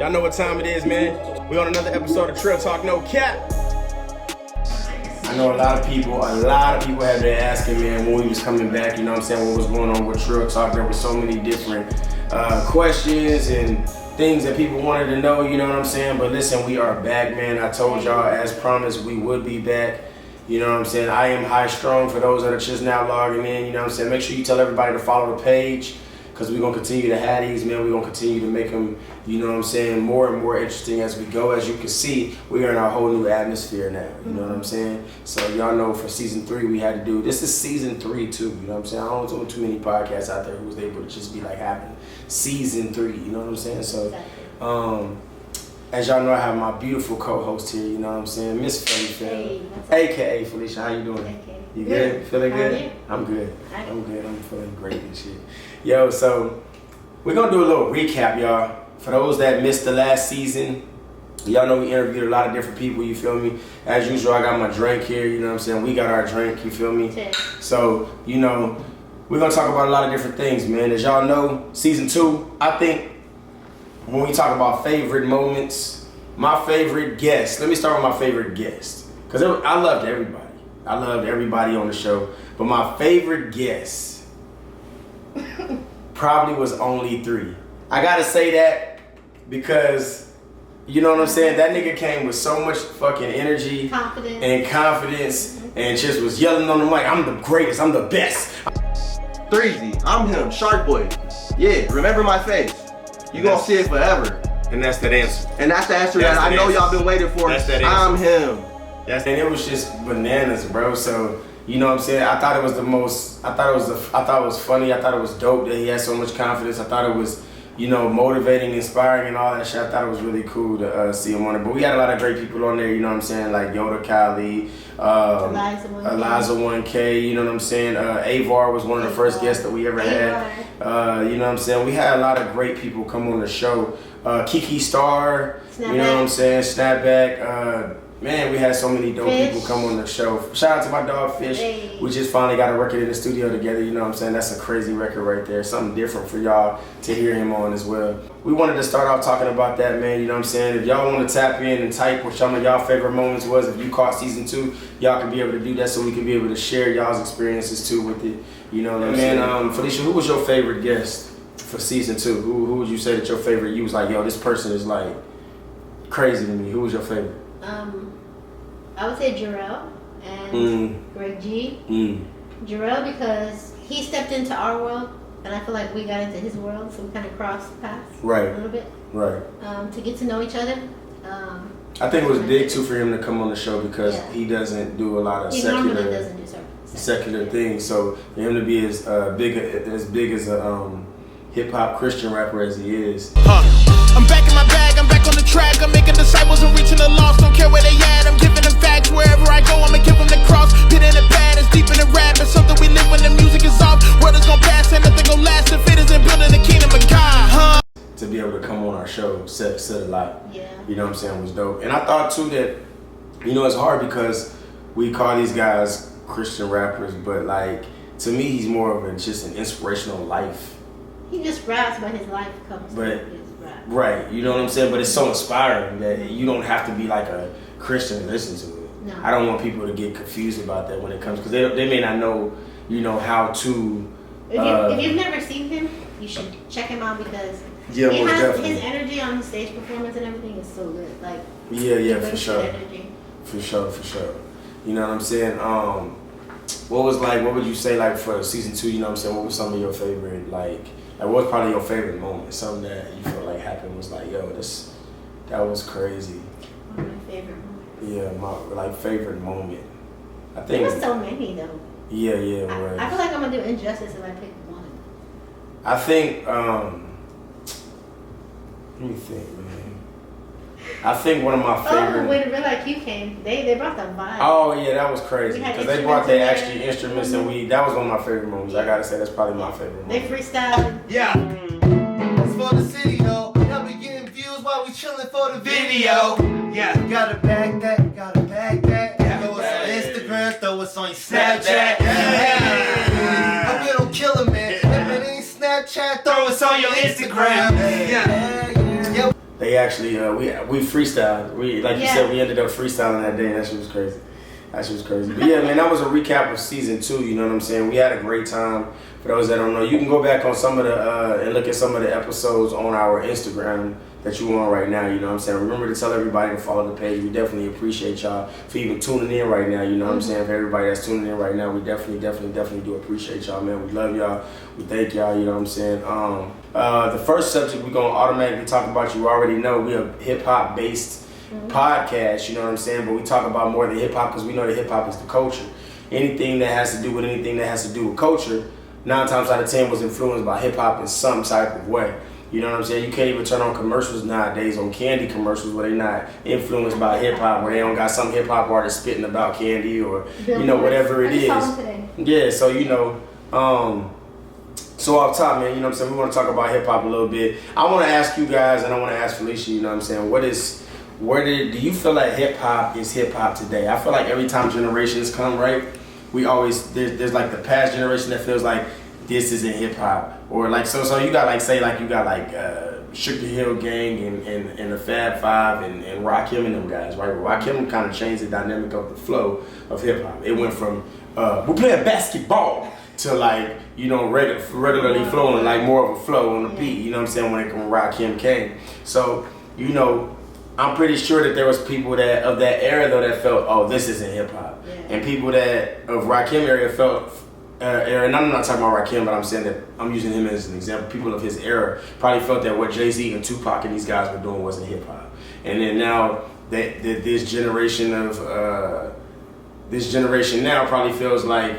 Y'all know what time it is, man. We on another episode of Trill Talk No Cap. I know a lot of people have been asking, man, when we was coming back, you know what I'm saying, what was going on with Trill Talk. There were so many different questions and things that people wanted to know, you know what I'm saying? But listen, we are back, man. I told y'all, as promised, we would be back. You know what I'm saying? I am Highstrung for those that are just now logging in, you know what I'm saying? Make sure you tell everybody to follow the page, because we're going to continue to have these, man. We're going to continue to make them, you know what I'm saying, more and more interesting as we go. As you can see, we are in our whole new atmosphere now, you know what I'm saying? So y'all know for season 3 we had to do, this is season 3 too, you know what I'm saying? I don't know too many podcasts out there who was able to just be like having season 3, you know what I'm saying? So, as y'all know, I have my beautiful co-host here, you know what I'm saying? Miss Philly, aka Felicia. How you doing? Okay. You good? Feeling good? I'm good. I'm good. I'm feeling great and shit. Yo, so we're gonna do a little recap, y'all. For those that missed the last season, y'all know we interviewed a lot of different people, you feel me? As usual, I got my drink here, you know what I'm saying? We got our drink, you feel me? So, you know, we're gonna talk about a lot of different things, man. As y'all know, season 2, I think when we talk about favorite moments, my favorite guest, let me start with my favorite guest. Because I loved everybody. I loved everybody on the show. But my favorite guest probably was only 3. I gotta say that because, you know what I'm saying? That nigga came with so much fucking energy and confidence and just was yelling on the mic, I'm the greatest, I'm the best. 3Z, I'm him, Shark Boy. Yeah, remember my face. You gonna see it forever. And that's that answer. And that's the answer that I know y'all been waiting for. That's that I'm him. And it was just bananas, bro. So, you know what I'm saying? I thought it was I thought it was funny. I thought it was dope that he had so much confidence. I thought it was, you know, motivating, inspiring, and all that shit. I thought it was really cool to see him on it. But we had a lot of great people on there, you know what I'm saying? Like Yoda Kali, Eliza 1K, you know what I'm saying? Avar was one of the first guests that we ever had. You know what I'm saying? We had a lot of great people come on the show. Kiki Star, you know what I'm saying? Snapback. Man, we had so many dope people come on the show. Shout out to my dog Fish. Hey. We just finally got a record in the studio together, you know what I'm saying? That's a crazy record right there. Something different for y'all to hear him on as well. We wanted to start off talking about that, man, you know what I'm saying? If y'all want to tap in and type what some of y'all favorite moments was, if you caught season 2, y'all can be able to do that so we can be able to share y'all's experiences too with it. You know what I'm saying? Felicia, who was your favorite guest for season 2? Who would you say that your favorite, you was like, yo, this person is like crazy to me. Who was your favorite? I would say Jarrell and Greg G. Jarrell because he stepped into our world and I feel like we got into his world, so we kind of crossed paths a little bit. Right. To get to know each other. I think it was big too for him to come on the show because he doesn't do a lot of secular things. So for him to be as big as a hip hop Christian rapper as he is. I'm back in my bag, I'm back on the track. I'm making disciples and reaching the lost. Don't care where they at, I'm giving them facts. Wherever I go, I'ma give them the cross. Put in the pad, it's deep in the rap. It's something we live when the music is off. Word is gonna pass and nothing gonna last if it isn't building the kingdom of God, To be able to come on our show said a lot. Yeah. You know what I'm saying, was dope. And I thought too that, you know, it's hard because we call these guys Christian rappers, but like, to me, he's more of just an inspirational life. He just raps, but his life comes through his rap. Right, you know what I'm saying? But it's so inspiring that you don't have to be like a Christian to listen to it. No. I don't want people to get confused about that when it comes, because they may not know, you know, how to. If you've never seen him, you should check him out because his energy on his stage performance and everything is so good. Like for sure. For sure. You know what I'm saying? What would you say like for season 2? You know what I'm saying? What was some of your favorite what was probably your favorite moment? Something that you felt like happened was like, yo, that was crazy. One of my favorite moments. Yeah, my favorite moment. I think there was so many though. Yeah, it was. I feel like I'm gonna do injustice if I pick one. I think let me think, man. I think one of my favorite. Oh, when Real IQ came, they brought the vibe. Oh yeah, that was crazy because they brought their actual instruments and that was one of my favorite moments. I gotta say that's probably my favorite moment. They freestyled. Yeah. It's for the city though. Y'all be getting views while we chillin' for the video. Yeah. Gotta bag that. Yeah. Throw us on Instagram, throw us on Snapchat. Yeah. Hope you don't kill a man. If it ain't Snapchat, throw us on your Instagram. Yeah. They They actually we freestyled. We like you said, we ended up freestyling that day. That shit was crazy. But yeah, man, that was a recap of season 2. You know what I'm saying? We had a great time. For those that don't know, you can go back on some of the and look at some of the episodes on our Instagram that you on right now. You know what I'm saying? Remember to tell everybody to follow the page. We definitely appreciate y'all for even tuning in right now. You know what I'm saying? For everybody that's tuning in right now, we definitely do appreciate y'all, man. We love y'all. We thank y'all. You know what I'm saying? The first subject we're gonna automatically talk about, you already know, we a hip hop based podcast. You know what I'm saying? But we talk about more than hip hop because we know that hip hop is the culture. Anything that has to do with culture, 9 times out of 10 was influenced by hip hop in some type of way. You know what I'm saying? You can't even turn on commercials nowadays, on candy commercials, where they're not influenced by hip hop, where they don't got some hip hop artist spitting about candy or you know whatever it is. Yeah, so you know, so off top, man, you know what I'm saying? We want to talk about hip hop a little bit. I want to ask you guys, and I want to ask Felicia, you know what I'm saying? Do you feel like hip hop is hip hop today? I feel like every time generations come, right? We always there's like the past generation that feels like this isn't hip hop, or like so you got like Sugar Hill Gang and the Fab Five and Rakim and them guys, right? Rakim kind of changed the dynamic of the flow of hip hop. It went from we're playing basketball to like, you know, regularly flowing, like more of a flow on the beat. You know what I'm saying? When Rakim came, so you know, I'm pretty sure that there was people that of that era though that felt, oh, this isn't hip hop, and people that of Rakim era felt. And I'm not talking about Rakim, but I'm saying that I'm using him as an example. People of his era probably felt that what Jay-Z and Tupac and these guys were doing wasn't hip hop. And then now that this generation now probably feels like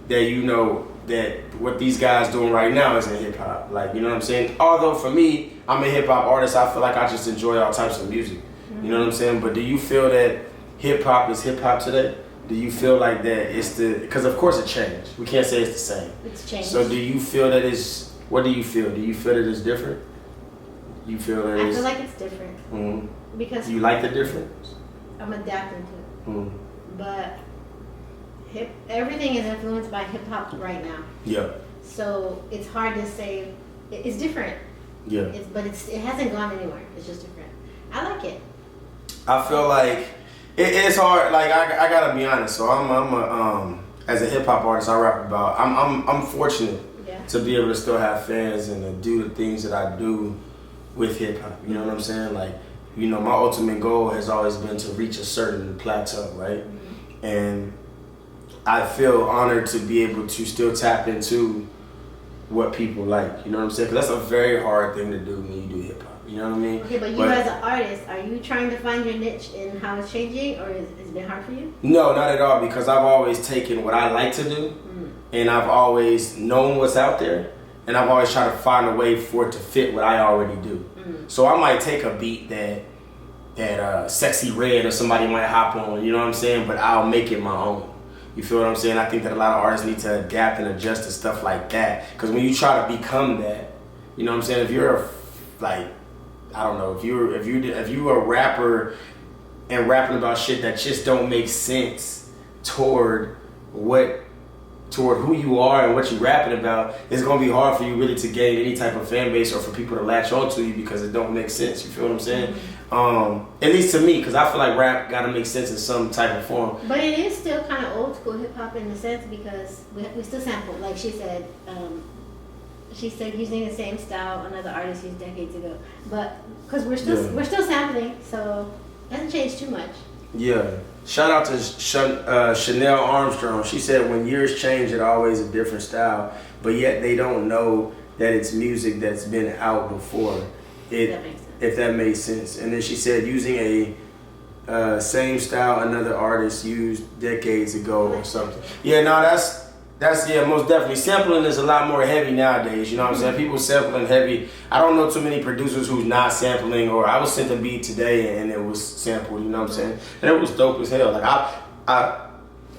that, you know, that what these guys doing right now isn't hip hop. Like, you know what I'm saying? Although for me, I'm a hip hop artist, I feel like I just enjoy all types of music. You know what I'm saying? But do you feel that hip hop is hip hop today? Do you feel like that because of course it changed. We can't say it's the same. It's changed. So do you feel that what do you feel? Do you feel that it's different? You feel that I feel like it's different. Mm-hmm. Because you like the difference? I'm adapting to it. Mm-hmm. But everything is influenced by hip hop right now. Yeah. So it's hard to say it's different. Yeah. But it hasn't gone anywhere. It's just different. I like it. I feel like it's hard. Like I gotta be honest. So I'm as a hip hop artist, I rap about. I'm fortunate to be able to still have fans and to do the things that I do with hip hop. You know what I'm saying? Like, you know, my ultimate goal has always been to reach a certain plateau, right? Mm-hmm. And I feel honored to be able to still tap into what people like. You know what I'm saying? 'Cause that's a very hard thing to do when you do hip hop. You know what I mean? Okay, but as an artist, are you trying to find your niche in how it's changing, or has it been hard for you? No, not at all, because I've always taken what I like to do, and I've always known what's out there, and I've always tried to find a way for it to fit what I already do. So I might take a beat that Sexy Red or somebody might hop on, you know what I'm saying? But I'll make it my own. You feel what I'm saying? I think that a lot of artists need to adapt and adjust to stuff like that, because when you try to become that, you know what I'm saying? If you're I don't know, if you a rapper and rapping about shit that just don't make sense toward who you are and what you rapping about, it's gonna be hard for you really to gain any type of fan base or for people to latch onto you because it don't make sense. You feel what I'm saying? At least to me, because I feel like rap gotta make sense in some type of form. But it is still kind of old school hip hop in the sense because we still sample, like she said. She said using the same style another artist used decades ago, but because we're still sampling, so it hasn't changed too much. Yeah. Shout out to Chanel Armstrong. She said when years change, it's always a different style, but yet they don't know that it's music that's been out before. If that makes sense. And then she said using a same style another artist used decades ago or something. Yeah, no, that's most definitely. Sampling is a lot more heavy nowadays, you know what I'm saying? People sampling heavy. I don't know too many producers who's not sampling, or I was sent a beat today and it was sampled, you know what I'm saying? And it was dope as hell. Like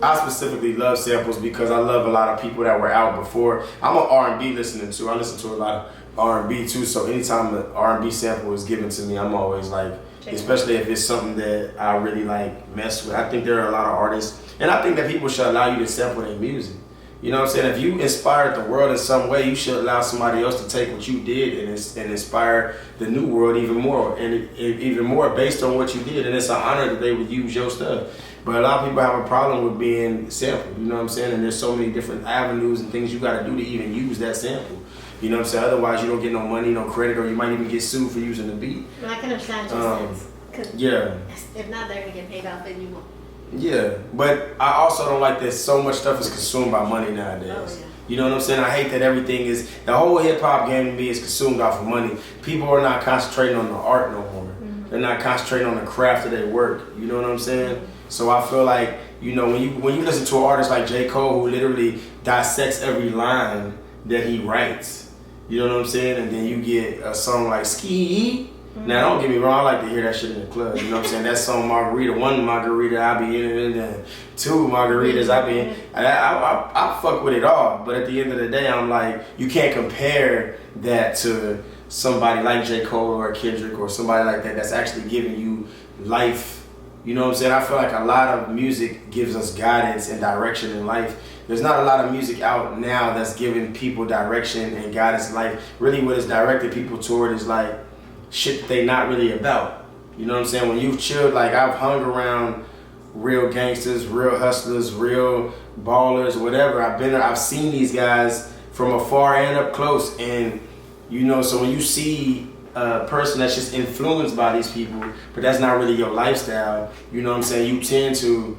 I specifically love samples because I love a lot of people that were out before. I'm an R&B listener too. I listen to a lot of R&B too, so anytime an R&B sample is given to me, I'm always like, especially if it's something that I really like mess with. I think there are a lot of artists, and I think that people should allow you to sample their music. You know what I'm saying? If you inspired the world in some way, you should allow somebody else to take what you did and inspire the new world even more, and even more based on what you did. And it's an honor that they would use your stuff. But a lot of people have a problem with being sampled, you know what I'm saying? And there's so many different avenues and things you got to do to even use that sample. You know what I'm saying? Otherwise, you don't get no money, no credit, or you might even get sued for using the beat. Well, I can understand your sense. Yeah. If not, they're going to get paid off anymore. Yeah, but I also don't like that so much stuff is consumed by money nowadays. Oh, yeah. You know what I'm saying? I hate that everything is, the whole hip hop game to me is consumed off of money. People are not concentrating on the art no more. Mm-hmm. They're not concentrating on the craft of their work. You know what I'm saying? Mm-hmm. So I feel like, you know, when you listen to an artist like J. Cole, who literally dissects every line that he writes, you know what I'm saying? And then you get a song like Ski. Now, don't get me wrong, I like to hear that shit in the club. You know what I'm saying? That song Margarita, one margarita I be in, and then two margaritas I be in. I fuck with it all. But at the end of the day, I'm like, you can't compare that to somebody like J. Cole or Kendrick or somebody like that that's actually giving you life. You know what I'm saying? I feel like a lot of music gives us guidance and direction in life. There's not a lot of music out now that's giving people direction and guidance in life. Really what it's directed people toward is like, shit that they not really about. You know what I'm saying? When you've chilled, like I've hung around real gangsters, real hustlers, real ballers, whatever. I've seen these guys from afar and up close, and you know, so when you see a person that's just influenced by these people, but that's not really your lifestyle, you know what I'm saying? You tend to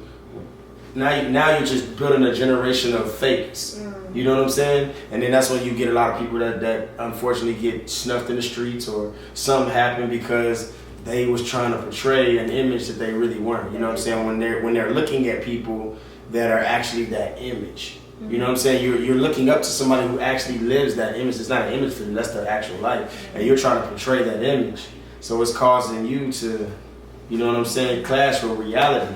now you're just building a generation of fakes. You know what I'm saying? And then that's when you get a lot of people that unfortunately get snuffed in the streets, or something happened because they was trying to portray an image that they really weren't. You know what I'm saying? When they're looking at people that are actually that image. You know what I'm saying? You're looking up to somebody who actually lives that image. It's not an image for them, that's their actual life. And you're trying to portray that image. So it's causing you to, you know what I'm saying, clash with reality.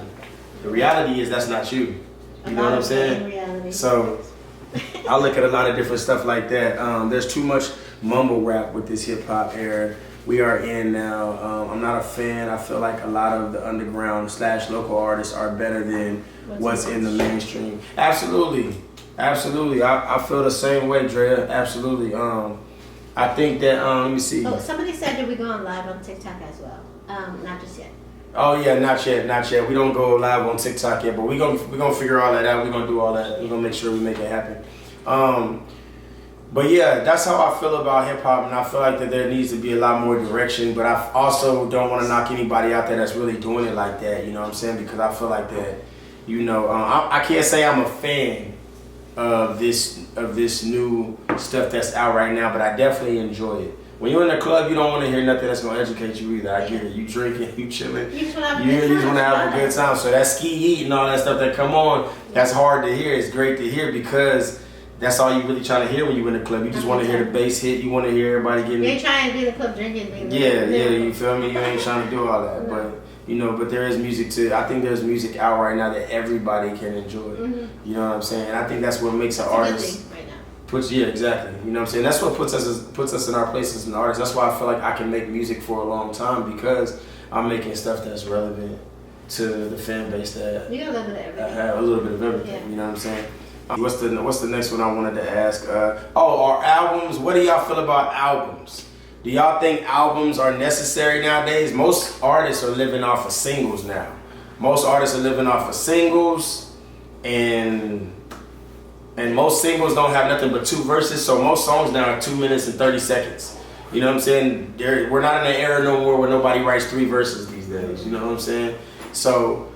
The reality is that's not you. You know what I'm saying? Reality. So I look at a lot of different stuff like that. There's too much mumble rap with this hip hop era we are in now. I'm not a fan. I feel like a lot of the underground / local artists are better than what's in the mainstream. Absolutely. I feel the same way, Drea. Absolutely. I think that, let me see. Oh, somebody said that we're going live on TikTok as well. Not just yet. Oh yeah, not yet. We don't go live on TikTok yet, but we're gonna figure all that out. We're gonna do all that. We're gonna make sure we make it happen. But yeah, that's how I feel about hip hop, and I feel like that there needs to be a lot more direction. But I also don't want to knock anybody out there that's really doing it like that. You know what I'm saying? Because I feel like that, you know, I can't say I'm a fan of this new stuff that's out right now, but I definitely enjoy it. When you're in the club, you don't want to hear nothing that's going to educate you either. I get it. You drinking, you chilling. You just want to have a good time. So that ski eat and all that stuff that come on, that's hard to hear. It's great to hear because that's all you really trying to hear when you're in the club. You just want to hear the bass hit. You want to hear everybody getting... You ain't trying to be in the club drinking. Yeah, you feel me? You ain't trying to do all that. But, you know, but there is music too. I think there's music out right now that everybody can enjoy. You know what I'm saying? And I think that's what makes an artist... Yeah, exactly. You know what I'm saying? That's what puts us in our place as an artist. That's why I feel like I can make music for a long time, because I'm making stuff that's relevant to the fan base that you got a little bit of everything. I have a little bit of everything. Yeah. You know what I'm saying? What's the next one I wanted to ask? Our albums. What do y'all feel about albums? Do y'all think albums are necessary nowadays? Most artists are living off of singles now. And most singles don't have nothing but 2 verses, so most songs now are 2 minutes and 30 seconds. You know what I'm saying? We're not in an era no more where nobody writes 3 verses these days. You know what I'm saying? So,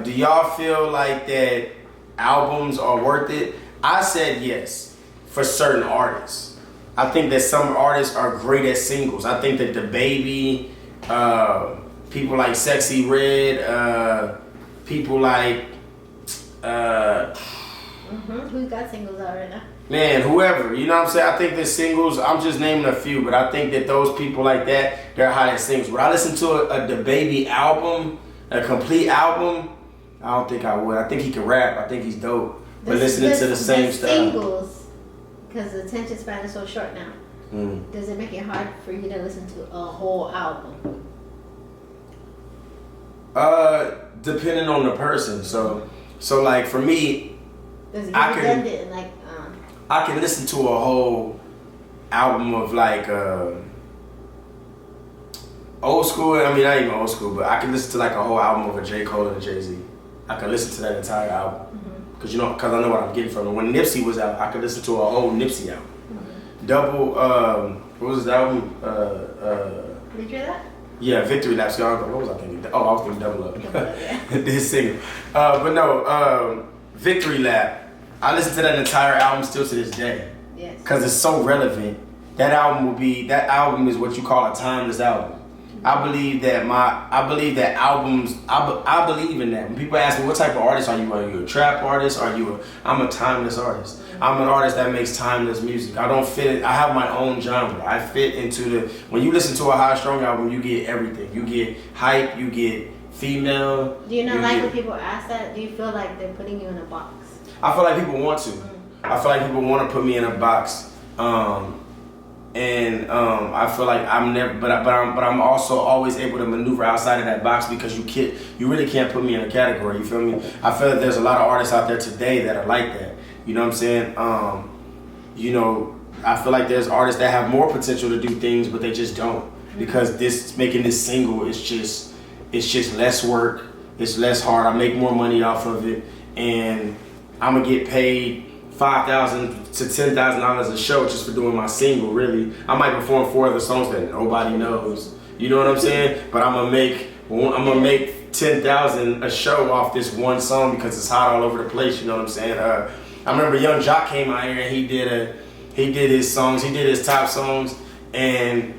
do y'all feel like that albums are worth it? I said yes, for certain artists. I think that some artists are great at singles. I think that DaBaby, people like Sexy Red, people like... Who's got singles out right now? Man, whoever, you know what I'm saying? I think that singles, I'm just naming a few, but I think that those people like that, they're hot at singles. Would I listen to a DaBaby album, a complete album? I don't think I would. I think he can rap. I think he's dope. But listening to the same stuff. Singles, because the attention span is so short now. Does it make it hard for you to listen to a whole album? Depending on the person. So like for me, Does it get redundant and like? I can listen to a whole album of like old school. I mean, not even old school, but I can listen to like a whole album of a J. Cole and a Jay-Z. I can listen to that entire album because because I know what I'm getting from it. When Nipsey was out, I could listen to a whole Nipsey album. Double. What was his album? Victory Lap? Yeah, Victory Lap. So what was I thinking? Oh, I was thinking Double Up. Yeah. His single. But no, Victory Lap. I listen to that entire album still to this day. Yes. Because it's so relevant. That album is what you call a timeless album. I believe that albums. I believe in that. When people ask me what type of artist are you a trap artist? I'm a timeless artist. I'm an artist that makes timeless music. I don't fit. I have my own genre. I fit into when you listen to a Highstrung album, you get everything. You get hype. You get female. Do you not like when people ask that? Do you feel like they're putting you in a box? I feel like people want to. I feel like people want to put me in a box. I feel like I'm never, but I'm also always able to maneuver outside of that box because you really can't put me in a category. You feel me? I feel that there's a lot of artists out there today that are like that. You know what I'm saying? I feel like there's artists that have more potential to do things, but they just don't because making this single is just less work. It's less hard. I make more money off of it, and I'm gonna get paid $5,000 to $10,000 a show just for doing my single. Really, I might perform 4 other songs that nobody knows. You know what I'm saying? But I'm gonna make $10,000 a show off this one song because it's hot all over the place. You know what I'm saying? I remember Young Jock came out here and he did his songs. He did his top songs and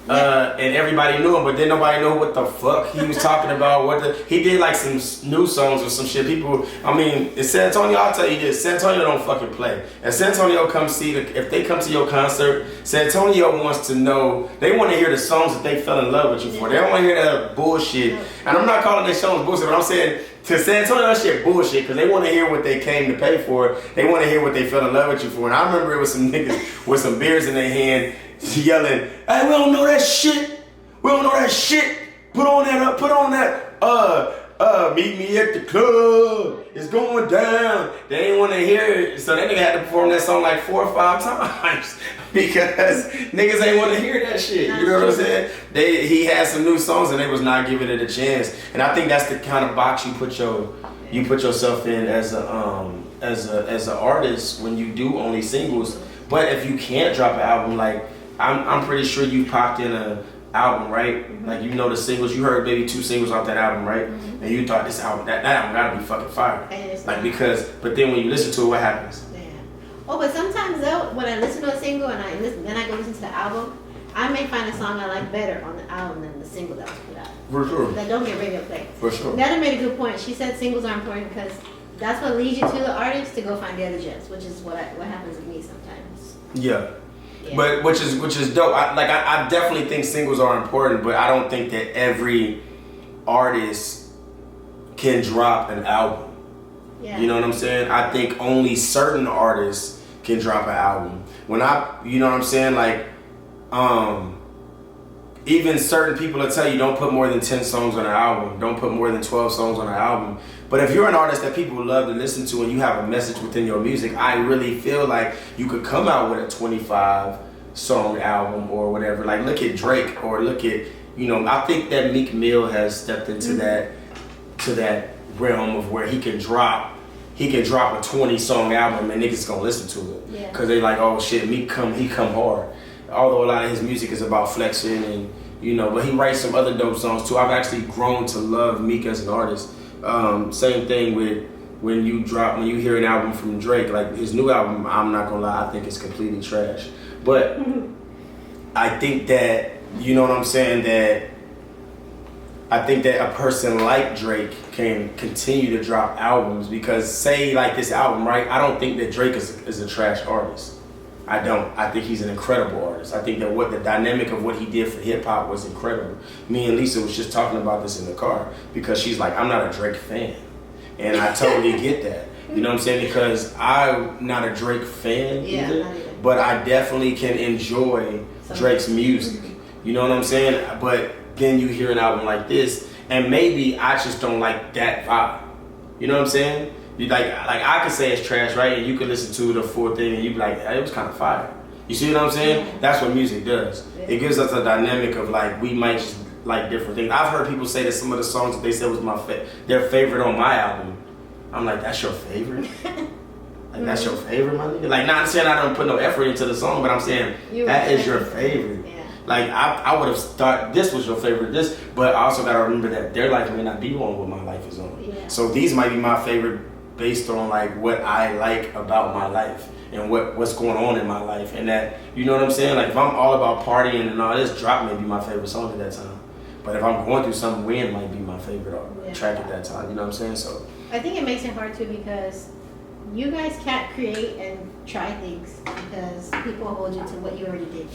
everybody knew him, but then nobody knew what the fuck he was talking about. He did like some new songs or some shit. People, I mean, in San Antonio, I'll tell you this: San Antonio don't fucking play. If San Antonio if they come to your concert, San Antonio wants to know. They want to hear the songs that they fell in love with you for. They don't want to hear that bullshit. And I'm not calling their songs bullshit, but I'm saying to San Antonio, that shit bullshit because they want to hear what they came to pay for. They want to hear what they fell in love with you for. And I remember it was some niggas with some beers in their hand. Yelling, hey, we don't know that shit. We don't know that shit. Put on that, meet me at the club. It's going down. They didn't want to hear it. So that nigga had to perform that song like 4 or 5 times because niggas ain't want to hear that shit. You know what I'm saying? He had some new songs and they was not giving it a chance. And I think that's the kind of box you put yourself in as an artist when you do only singles. But if you can't drop an album, like I'm pretty sure you popped in an album, right? Like you know the singles, you heard maybe 2 singles off that album, right? And you thought this album, that album gotta be fucking fire. Like but then when you listen to it, what happens? Yeah. Oh, but sometimes though, when I listen to a single and then I go listen to the album, I may find a song I like better on the album than the single that was put out. For sure. That don't get radio play. For sure. Netta made a good point. She said singles are important because that's what leads you to the artist to go find the other gems, which is what happens with me sometimes. Yeah. But which is dope. I definitely think singles are important, but I don't think that every artist can drop an album. Yeah. You know what I'm saying? I think only certain artists can drop an album. You know what I'm saying? Like, even certain people will tell you don't put more than 10 songs on an album. Don't put more than 12 songs on an album. But if you're an artist that people love to listen to and you have a message within your music, I really feel like you could come out with a 25 song album or whatever. Like look at Drake or look at, I think that Meek Mill has stepped into that realm of where he can drop a 20 song album and niggas gonna listen to it. Yeah. Cause they like, oh shit, he come hard. Although a lot of his music is about flexing and but he writes some other dope songs too. I've actually grown to love Meek as an artist. Same thing with when you hear an album from Drake, like his new album, I'm not gonna lie, I think it's completely trash. But I think that, you know what I'm saying, that I think that a person like Drake can continue to drop albums because say like this album, right? I don't think that Drake is a trash artist. I don't. I think he's an incredible artist. I think that the dynamic of what he did for hip hop was incredible. Me and Lisa was just talking about this in the car because she's like, I'm not a Drake fan. And I totally get that. You know what I'm saying? Because I'm not a Drake fan either, but I definitely can enjoy Drake's music. You know what I'm saying? But then you hear an album like this, and maybe I just don't like that vibe. You know what I'm saying? You like I could say it's trash, right? And you could listen to the full thing and you be like, hey, it was kind of fire. You see what I'm saying? Yeah. That's what music does. Yeah. It gives us a dynamic of like we might just like different things. I've heard people say that some of the songs that they said was their favorite on my album. I'm like, that's your favorite? Like that's your favorite, my nigga? Like, not saying I don't put no effort into the song, but I'm saying that is your favorite. Yeah. Like I would have thought this was your favorite, but I also gotta remember that their life may not be on what my life is on. Yeah. So these might be my favorite based on like what I like about my life and what's going on in my life, and that, you know what I'm saying? Like if I'm all about partying and all this, Drop may be my favorite song at that time. But if I'm going through something, Win might be my favorite track at that time. You know what I'm saying? So I think it makes it hard too because you guys can't create and try things because people hold you to what you already did.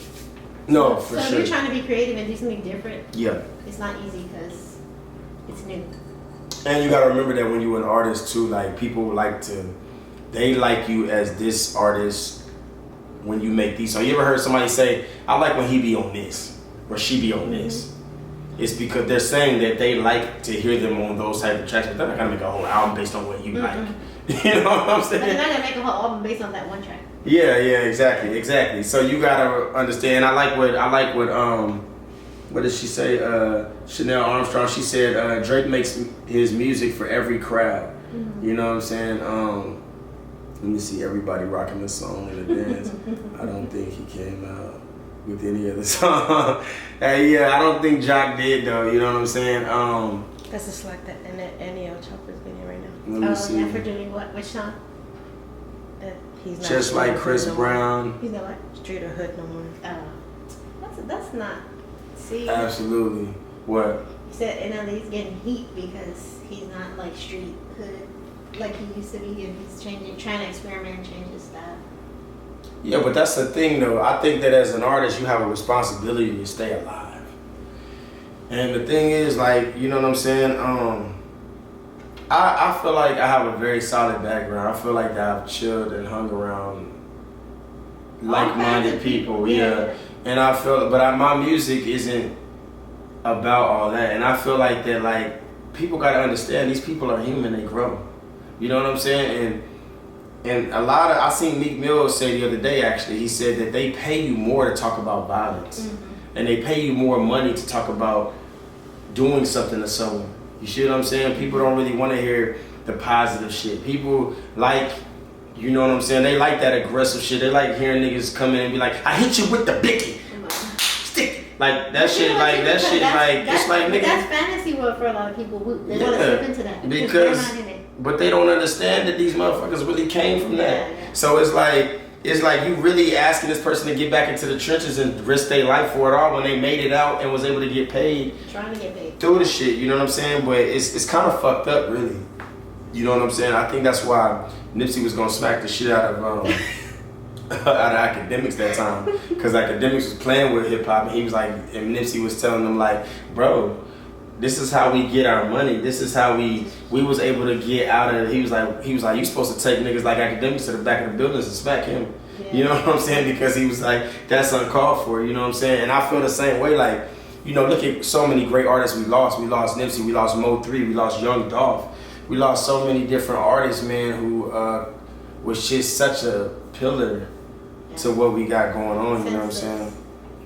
no, for So if sure. you're trying to be creative and do something different, Yeah. it's not easy because it's new. And you gotta remember that when you're an artist too, like people they like you as this artist when you make these. So you ever heard somebody say, I like when he be on this or she be on this? It's because they're saying that they like to hear them on those type of tracks, but they're not gonna make a whole album based on what you like. You know what I'm But they're saying? not gonna make a whole album based on that one track. Yeah, exactly. So you gotta understand. I like what did she say? Chanel Armstrong. She said Drake makes his music for every crowd. You know what I'm saying? Let me see everybody rocking this song in the dance. I don't think he came out with any other song. Yeah, I don't think Jock did though. You know what I'm saying? That's a slack that Annie Chopper's getting right now. Let me see. Yeah, for doing what? Which song? That he's not Just like Chris no more. Brown. He's not what? Street or hood no more. That's not. See, Absolutely. What? he said NLE's getting heat because he's not like street hood like he used to be, and he's trying to experiment and change his style. Yeah, but that's the thing though. I think that as an artist, you have a responsibility to stay alive. And the thing is, like, you know what I'm saying? I feel like I have a very solid background. I feel like that I've chilled and hung around like-minded people. Yeah. And I feel, but my music isn't about all that. And I feel like that, like, people gotta understand these people are human. They grow. You know what I'm saying? And a lot of, I seen Meek Mill say the other day, actually, he said that they pay you more to talk about violence. And they pay you more money to talk about doing something to someone. You see what I'm saying? People don't really want to hear the positive shit. People like, you know what I'm saying? They like that aggressive shit. They like hearing niggas come in and be like, I hit you with the blicky. Stick it. Like that shit, like that shit, like, it's like, nigga. That's fantasy world for a lot of people. They want to slip into that. Because they're not in it. but they don't understand that these motherfuckers really came from that. Yeah. So it's like you really asking this person to get back into the trenches and risk their life for it all when they made it out and was able to get paid. Trying to get paid. Through the shit, you know what I'm saying? But it's kind of fucked up, really. You know what I'm saying? I think that's why Nipsey was gonna smack the shit out of out of Academics that time, because Academics was playing with hip hop, and he was like, and Nipsey was telling them like, bro, this is how we get our money. This is how we was able to get out of it. He was like, you supposed to take niggas like Academics to the back of the buildings and smack him. Yeah. You know what I'm saying? Because he was like, that's uncalled for. You know what I'm saying? And I feel the same way. Like, you know, look at so many great artists we lost. We lost Nipsey. We lost Mo 3. We lost Young Dolph. We lost so many different artists, man, who was just such a pillar to what we got going on. You know what I'm saying?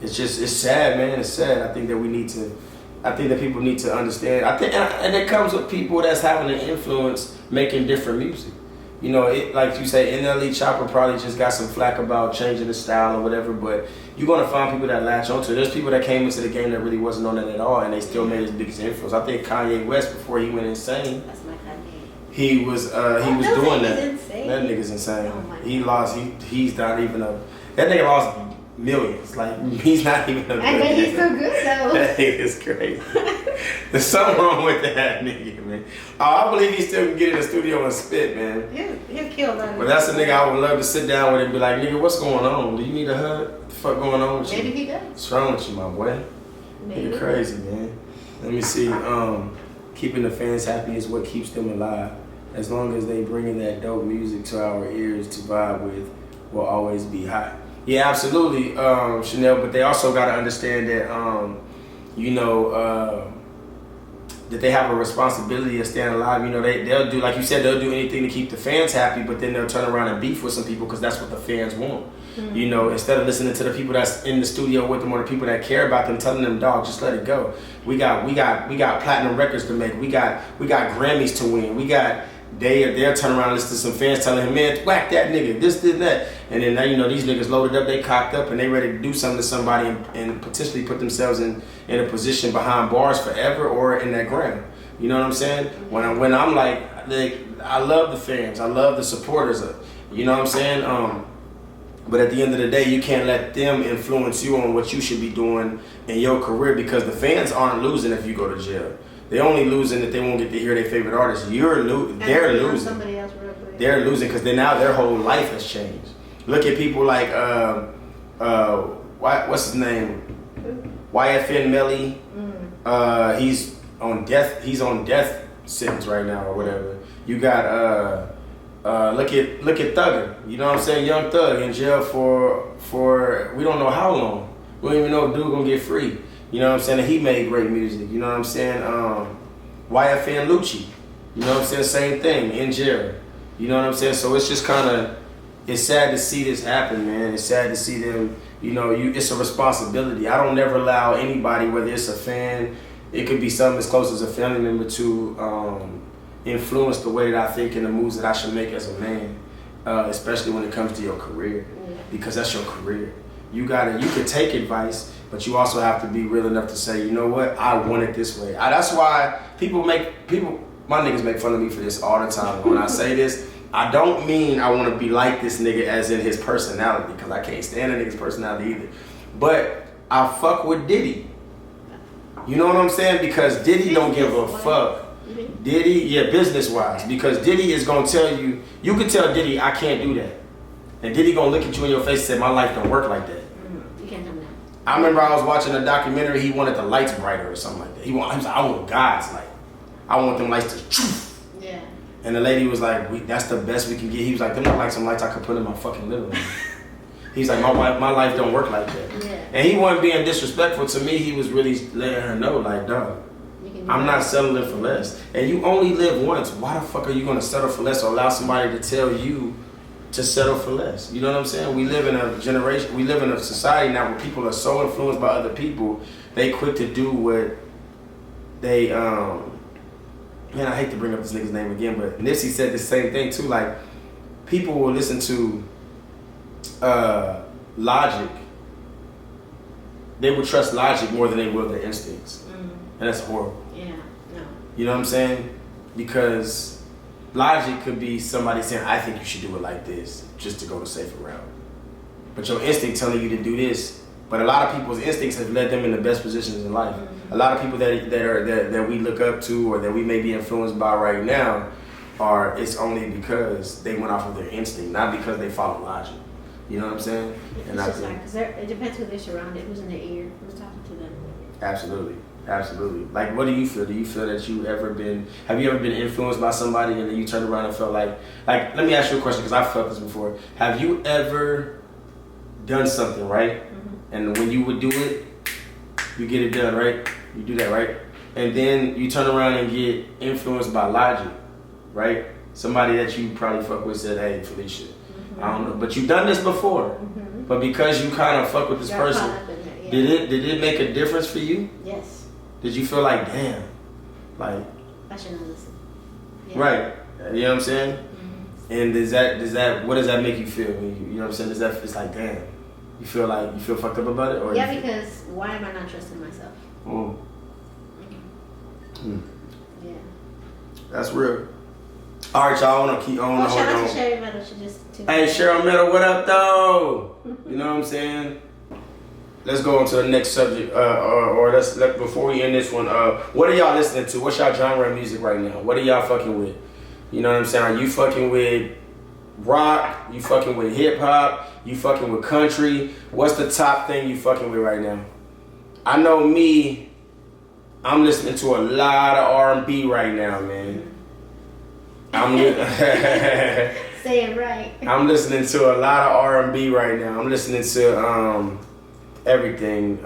It's sad, man. It's sad. I think that people need to understand. And it comes with people that's having an influence making different music. You know, it, like you say, NLE Chopper probably just got some flack about changing the style or whatever, but you're gonna find people that latch onto it. There's people that came into the game that really wasn't on it at all, and they still made his biggest influence. I think Kanye West, before he went insane, That's my Kanye. he was doing that. Insane. That nigga's insane. Oh my He God. lost. He's not even a. That nigga lost millions. Like, he's not even a. I bet he's so good though. That nigga's crazy. There's something wrong with that nigga, man. Oh, I believe he still can get in the studio and spit, man. He'll kill that. But that's a nigga I would love to sit down with and be like, nigga, what's going on? Do you need a hug? What the fuck going on with you? Maybe he does. What's wrong with you, my boy? Maybe. You're crazy, man. Let me see. Keeping the fans happy is what keeps them alive. As long as they bringing that dope music to our ears to vibe with, will always be hot. Yeah, absolutely, Chanel. But they also got to understand that, that they have a responsibility of staying alive. You know, they'll do, like you said, they'll do anything to keep the fans happy, but then they'll turn around and beef with some people because that's what the fans want. Mm-hmm. You know, instead of listening to the people that's in the studio with them or the people that care about them, telling them, dog, just let it go. We got platinum records to make. We got Grammys to win. They'll turn around and listen to some fans telling him, man, whack that nigga, this, that. And then now, you know, these niggas loaded up, they cocked up, and they ready to do something to somebody and potentially put themselves in a position behind bars forever or in that ground. You know what I'm saying? When I'm like, I love the fans, I love the supporters, you know what I'm saying? But at the end of the day, you can't let them influence you on what you should be doing in your career, because the fans aren't losing if you go to jail. They're only losing if they won't get to hear their favorite artist. They're losing. Somebody else real quick. They're losing because now their whole life has changed. Look at people like what's his name? YFN Melly. He's on death sentence right now or whatever. You got look at Thugger. You know what I'm saying? Young Thug in jail for we don't know how long. We don't even know if dude gonna get free. You know what I'm saying? And he made great music. You know what I'm saying? YFN Lucci. You know what I'm saying? Same thing, in jail. You know what I'm saying? So it's just it's sad to see this happen, man. It's sad to see them, you know, it's a responsibility. I don't never allow anybody, whether it's a fan, it could be something as close as a family member, to influence the way that I think and the moves that I should make as a man, especially when it comes to your career, because that's your career. You could take advice, but you also have to be real enough to say, you know what, I want it this way. That's why my niggas make fun of me for this all the time. When I say this, I don't mean I want to be like this nigga as in his personality, because I can't stand a nigga's personality either. But I fuck with Diddy. You know what I'm saying? Because Diddy don't give a fuck. Diddy, business-wise. Because Diddy is going to tell you can tell Diddy, I can't do that. And Diddy going to look at you in your face and say, my life don't work like that. You can't tell me that. I remember I was watching a documentary, he wanted the lights brighter or something like that. He was like, I want God's light. I want them lights to... Yeah. And the lady was like, that's the best we can get. He was like, them look like some lights I could put in my fucking living room. He's like, my life don't work like that. Yeah. And he wasn't being disrespectful to me. He was really letting her know, like, dog, I'm not settling for less. And you only live once. Why the fuck are you going to settle for less or allow somebody to tell you to settle for less? You know what I'm saying? We live in a society now where people are so influenced by other people, they quick to do what they, man, I hate to bring up this nigga's name again, but Nipsey said the same thing too. Like, people will listen to Logic. They will trust Logic more than they will their instincts. And that's horrible. Yeah, no. You know what I'm saying? Because Logic could be somebody saying, I think you should do it like this, just to go the safer route. But your instinct telling you to do this. But a lot of people's instincts have led them in the best positions in life. A lot of people that we look up to or that we may be influenced by right now it's only because they went off of their instinct, not because they follow logic. You know what I'm saying? And I think it depends who they're surrounded, who's in their ear, who's talking to them. Absolutely. Like, what do you feel? Do you feel that have you ever been influenced by somebody and then you turned around and felt like, let me ask you a question, because I've felt this before. Have you ever done something, right? And when you would do it, you get it done, right? You do that, right? And then you turn around and get influenced by Logic, right? Somebody that you probably fuck with said, hey, Felicia, I don't know, but you've done this before. But because you kind of fuck with this person, did it make a difference for you? Yes. Did you feel like, damn, like, I shouldn't listen. Yeah. Right? You know what I'm saying? And what does that make you feel? When you know what I'm saying? It's like, damn, you feel fucked up about it, or because why am I not trusting myself? Yeah. That's real. All right, y'all. I want to keep on. Shout out to Sherry Meadow. She just Hey, Cheryl Meadow, what up, though? You know what I'm saying? Let's go on to the next subject, before we end this one. What are y'all listening to? What's y'all genre of music right now? What are y'all fucking with? You know what I'm saying? Are you fucking with rock? You fucking with hip hop? You fucking with country? What's the top thing you fucking with right now? I know me. I'm listening to a lot of R&B right now, man. Say it right. I'm listening to a lot of R&B right now. I'm listening to everything.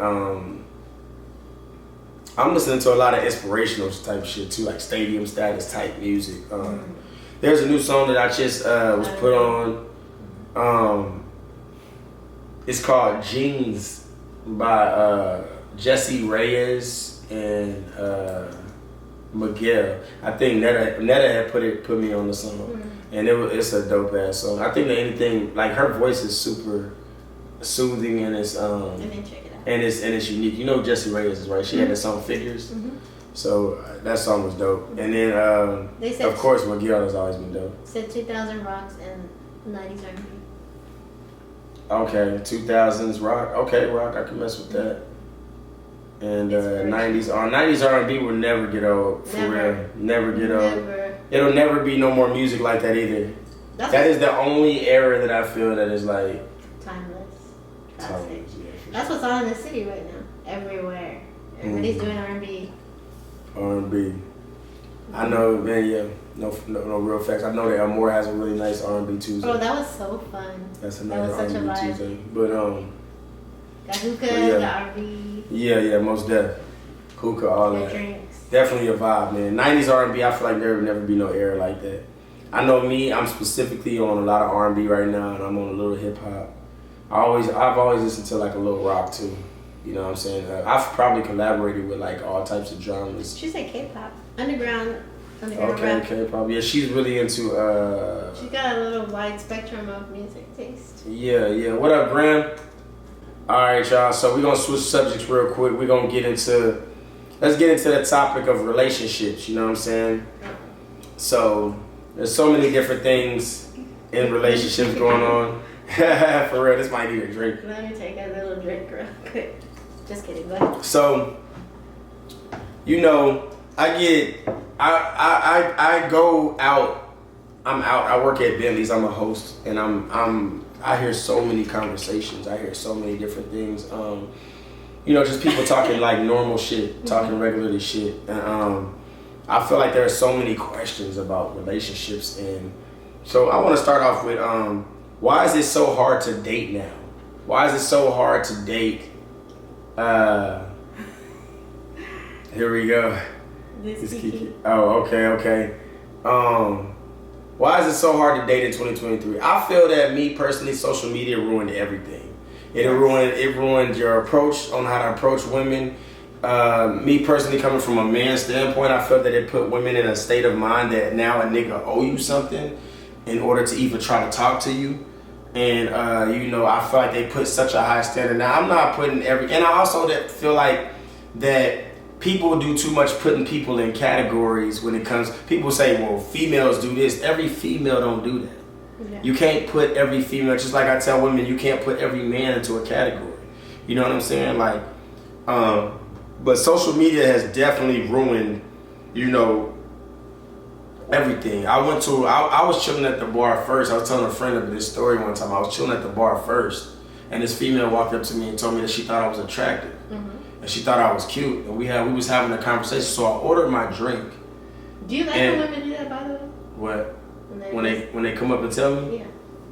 I'm listening to a lot of inspirational type shit too, like stadium status type music. There's a new song that I just was put on. It's called Jeans by Jesse Reyes and Miguel. I think Netta had put me on the song, and it's a dope ass song. I think that anything like her voice is super soothing and it's And then check it out. and it's unique. You know Jesse Reyes is right. She had that song Figures, so that song was dope. And then They said of course Miguel has always been dope. Said 2000 rocks and 90s R&B. Okay, 2000s rock. Okay, rock. I can mess with that. And 90s R&B will never get old. For real, never get old. Never. It'll never be no more music like that either. That is the only era that I feel that is like timeless. timeless. Yeah, That's what's on in the city right now. Everywhere. Everybody's doing R&B. R&B. I know, man. Yeah, no real facts. I know that Amore has a really nice R&B Tuesday. Bro, that was so fun. That's That another was such a R&B vibe. Tuesday. But Got hookah, yeah. got R&B, yeah, most def. Hookah, all got that. drinks. Definitely a vibe, man. 90s R&B, I feel like there would never be no era like that. I know me, I'm specifically on a lot of R&B right now, and I'm on a little hip hop. I've always listened to like a little rock too. You know what I'm saying? I've probably collaborated with like all types of genres. She said K-pop. Underground Okay, rap. K-pop. Yeah, she's really into. She's got a little wide spectrum of music taste. Yeah. What up, Graham? All right, y'all. So we're gonna switch subjects real quick. We're gonna let's get into the topic of relationships. You know what I'm saying? So there's so many different things in relationships going on. For real, this might need a drink. Let me take a little drink real quick. Just kidding. Go ahead. So, you know, I go out. I'm out. I work at Bentley's. I'm a host, and I hear so many conversations. I hear so many different things. You know, just people talking like normal shit, talking regularly shit, and I feel like there are so many questions about relationships, and so I want to start off with why is it so hard to date now? Why is it so hard to date? Here we go. This Kiki. Oh, okay. Why is it so hard to date in 2023? I feel that me personally, social media ruined everything. It ruined your approach on how to approach women. Me personally, coming from a man's standpoint, I feel that it put women in a state of mind that now a nigga owe you something in order to even try to talk to you. And you know, I feel like they put such a high standard. Now I'm not putting and I also feel like that people do too much putting people in categories when it comes. People say, well, females do this. Every female don't do that. Yeah. You can't put every female, just like I tell women, you can't put every man into a category. You know what I'm saying? Like, but social media has definitely ruined, you know, everything. I was chilling at the bar first. I was telling a friend of this story one time. I was chilling at the bar first, and this female walked up to me and told me that she thought I was attractive. And she thought I was cute, and we was having a conversation. So I ordered my drink. Do you like when women do that, by the way? What? When they come up and tell me? Yeah.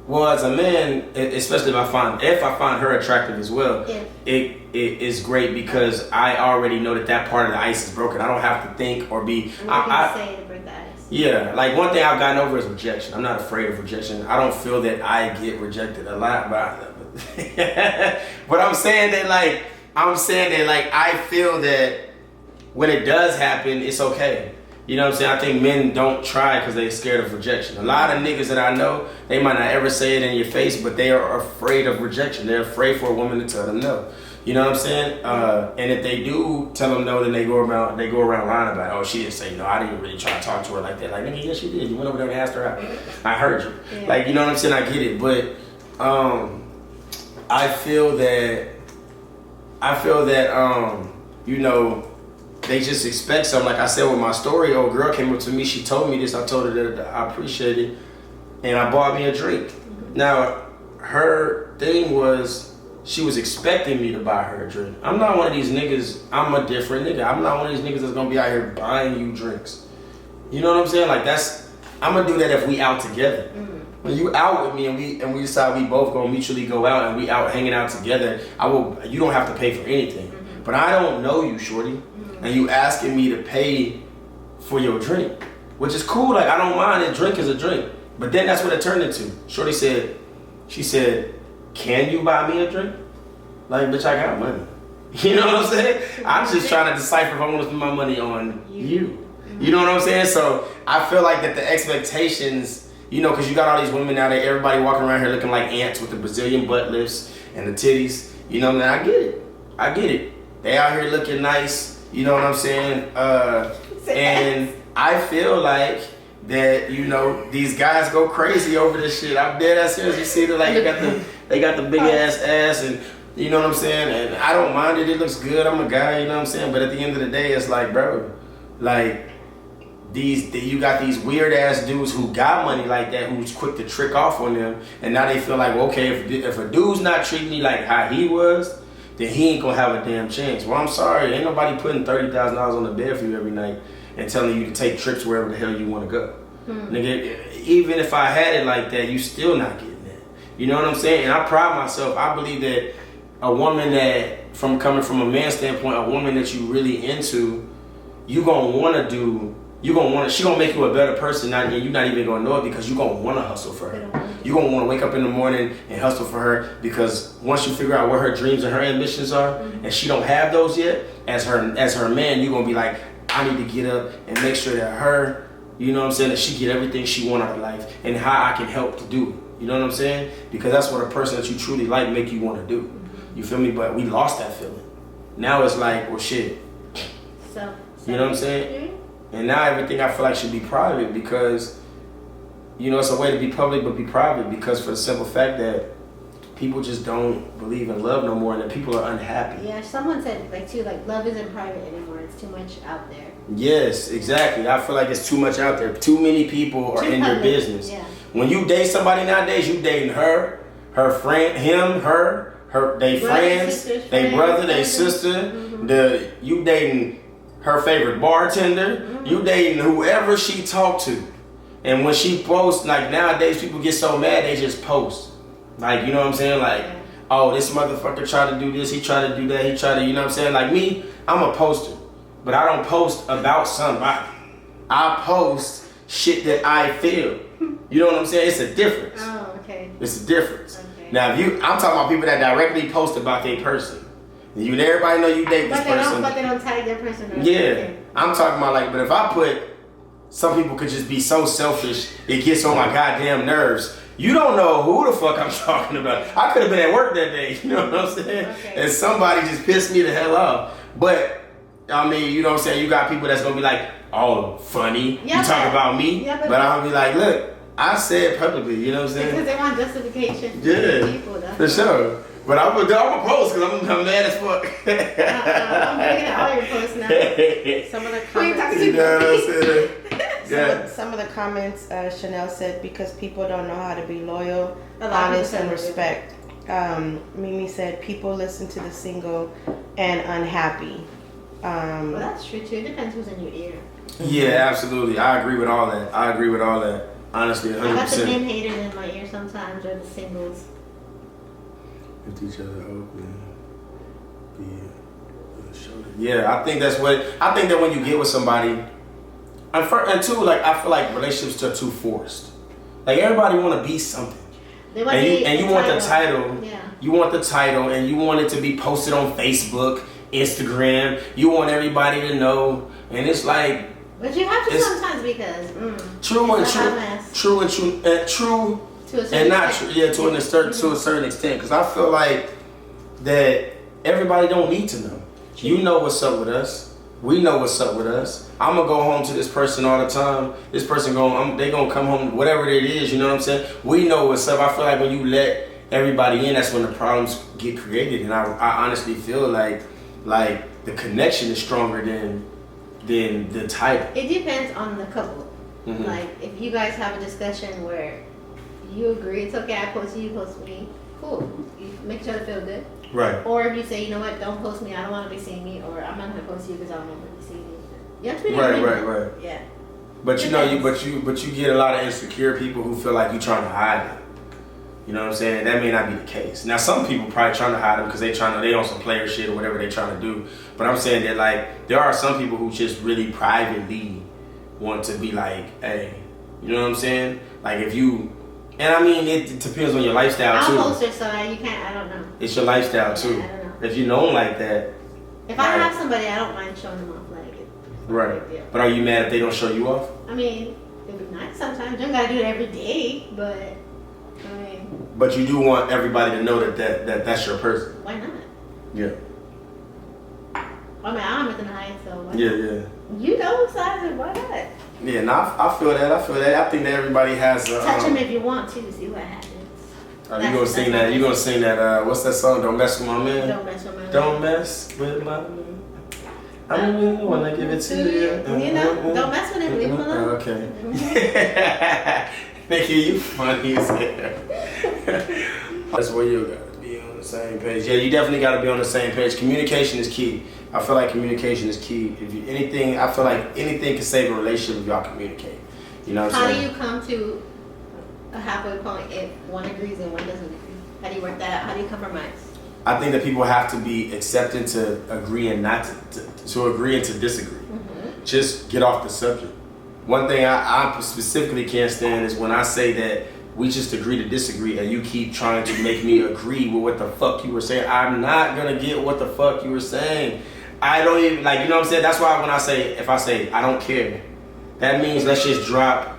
Well, as a man, especially if I find her attractive as well, yeah. it is great because I already know that part of the ice is broken. I don't have to think or be. I say to break the ice. Yeah, like one thing I've gotten over is rejection. I'm not afraid of rejection. I don't feel that I get rejected a lot, but I'm saying that I feel that when it does happen, it's okay. You know what I'm saying? I think men don't try because they're scared of rejection. A lot of niggas that I know, they might not ever say it in your face, but they are afraid of rejection. They're afraid for a woman to tell them no. You know what I'm saying? And if they do tell them no, then they go around lying about it. Oh, she didn't say no. I didn't really try to talk to her like that. Like, nigga, yes, you did. You went over there and asked her out. I heard you. Yeah. Like, you know what I'm saying? I get it. But I feel that you know, they just expect something. Like I said with my story, old girl came up to me, she told me this, I told her that I appreciate it, and I bought me a drink. Now, her thing was, she was expecting me to buy her a drink. I'm not one of these niggas, I'm a different nigga. I'm not one of these niggas that's gonna be out here buying you drinks. You know what I'm saying? Like I'm gonna do that if we out together. When you out with me and we decide we both gonna mutually go out and we out hanging out together, you don't have to pay for anything. But I don't know you, shorty. and you asking me to pay for your drink, which is cool. Like, I don't mind. A drink is a drink. But then that's what it turned into. Shorty said, she said, can you buy me a drink? Like, bitch, I got money. You know what I'm saying? I'm just trying to decipher if I want to spend my money on you. You know what I'm saying? So I feel like that the expectations, you know, because you got all these women out there, everybody walking around here looking like ants with the Brazilian butt lifts and the titties. You know, man, I get it. I get it. They out here looking nice. You know what I'm saying? And I feel like that, you know, these guys go crazy over this shit. I'm dead ass serious. You see, like they got the big ass, and you know what I'm saying? And I don't mind it. It looks good. I'm a guy. You know what I'm saying? But at the end of the day, it's like, bro, like you got these weird ass dudes who got money like that, who's quick to trick off on them, and now they feel like, well, okay, if a dude's not treating me like how he was, then he ain't gonna have a damn chance. Well, I'm sorry, ain't nobody putting $30,000 on the bed for you every night and telling you to take trips wherever the hell you want to go. Nigga, even if I had it like that, you still not getting that. You know what I'm saying? And I pride myself. I believe that a woman that, coming from a man's standpoint, a woman that you really into, she gonna make you a better person, and you're not even gonna know it, because you're gonna wanna hustle for her. You're gonna wanna wake up in the morning and hustle for her, because once you figure out what her dreams and her ambitions are, and she don't have those yet, as her man, you're gonna be like, I need to get up and make sure that her, you know what I'm saying, that she get everything she want out of life, and how I can help to do it. You know what I'm saying? Because that's what a person that you truly like make you want to do. You feel me? But we lost that feeling. Now it's like, well, shit. So you know what I'm saying? And now everything I feel like should be private, because, you know, it's a way to be public but be private, because for the simple fact that people just don't believe in love no more, and that people are unhappy. Yeah, someone said, like, too, like, love isn't private anymore. It's too much out there. Yes, exactly. I feel like it's too much out there. Too many people are in your business. Yeah. When you date somebody nowadays, you dating her friend, him, her, they friends, they brother, they sister. You dating her favorite bartender. You dating whoever she talked to. And when she posts, like, nowadays people get so mad they just post. Like, you know what I'm saying? Like, oh, this motherfucker tried to do this, he tried to do that, he tried to, you know what I'm saying? Like me, I'm a poster. But I don't post about somebody. I post shit that I feel. You know what I'm saying? It's a difference. Oh, okay. It's a difference. Okay. Now, I'm talking about people that directly post about their person. Everybody know you date this person. But they don't tag their person. Yeah. I'm talking about, like, but if I put, some people could just be so selfish, it gets on my goddamn nerves. You don't know who the fuck I'm talking about. I could have been at work that day, you know what I'm saying? Okay. And somebody just pissed me the hell off. But, I mean, you know what I'm saying? You got people that's gonna be like, oh, funny, you talk about me. Yeah, but I'll be like, look, I said publicly, you know what I'm saying? Because they want justification for people. For sure. But I'm gonna post, because I'm mad as fuck. I'm looking at all your posts now. Some of the comments. You know what I'm saying? Some of the comments, Chanel said, because people don't know how to be loyal, honest, and respect. Mimi said, people listen to the single and unhappy. Well, that's true too. It depends who's in your ear. Yeah, absolutely. I agree with all that. Honestly, 100%. I got the men haters in my ear sometimes, or the singles. Lift each other open. Yeah, I think that when you get with somebody, and two, like, I feel like relationships are too forced. Like, everybody want to be something. And you want the title. Yeah. You want the title, and you want it to be posted on Facebook, Instagram. You want everybody to know, and it's like. But you have to sometimes, because true and not true. Yeah, to a certain extent. Because I feel like that everybody don't need to know. You know what's up with us. We know what's up with us. I'm gonna go home to this person all the time. This person they gonna come home, whatever it is. You know what I'm saying? We know what's up. I feel like when you let everybody in, that's when the problems get created. And I honestly feel like the connection is stronger than the title. It depends on the couple. Like, if you guys have a discussion where you agree, it's okay, I post you post me, cool. You make each other feel good. Right. Or if you say, you know what, don't post me, I don't want to be seeing me, or I'm not going to post you because I don't want to be seeing you. You have to be right. Yeah. But you know, you get a lot of insecure people who feel like you're trying to hide it. You know what I'm saying? That may not be the case. Now, some people probably trying to hide them because they on some player shit or whatever they trying to do. But I'm saying that, like, there are some people who just really privately want to be like, hey, you know what I'm saying? Like, if you, and I mean, it depends on your lifestyle, too. I'm closer, so you can't, I don't know. It's your lifestyle, too. I don't know. If you know them like that. If I have somebody, I don't mind showing them off. Like, right. But are you mad if they don't show you off? I mean, it'd be nice sometimes. You don't gotta do it every day, but I mean. But you do want everybody to know that that's your person. Why not? Yeah. I mean, I'm within the height, so why yeah, not? yeah. You know size, why not? Yeah, no, I feel that. I think that everybody has a... Touch him if you want to, see what happens. You gonna sing that? You gonna sing that? What's that song? Don't mess with my man. Don't mess with my man. Don't mess with my man. I don't wanna give it to you. You know, don't mess with him. Leave him alone. Okay. Nigga, you funny as hell. That's where you gotta be on the same page. Yeah, you definitely gotta be on the same page. Communication is key. I feel like communication is key. I feel like anything can save a relationship if y'all communicate. You know what I'm saying? How do you come to a halfway point if one agrees and one doesn't agree? How do you work that out? How do you compromise? I think that people have to be accepted to agree and not to agree and to disagree. Mm-hmm. Just get off the subject. One thing I specifically can't stand is when I say that we just agree to disagree and you keep trying to make me agree with what the fuck you were saying. I'm not gonna get what the fuck you were saying. I don't even, like, you know what I'm saying? That's why when if I say I don't care, that means let's just drop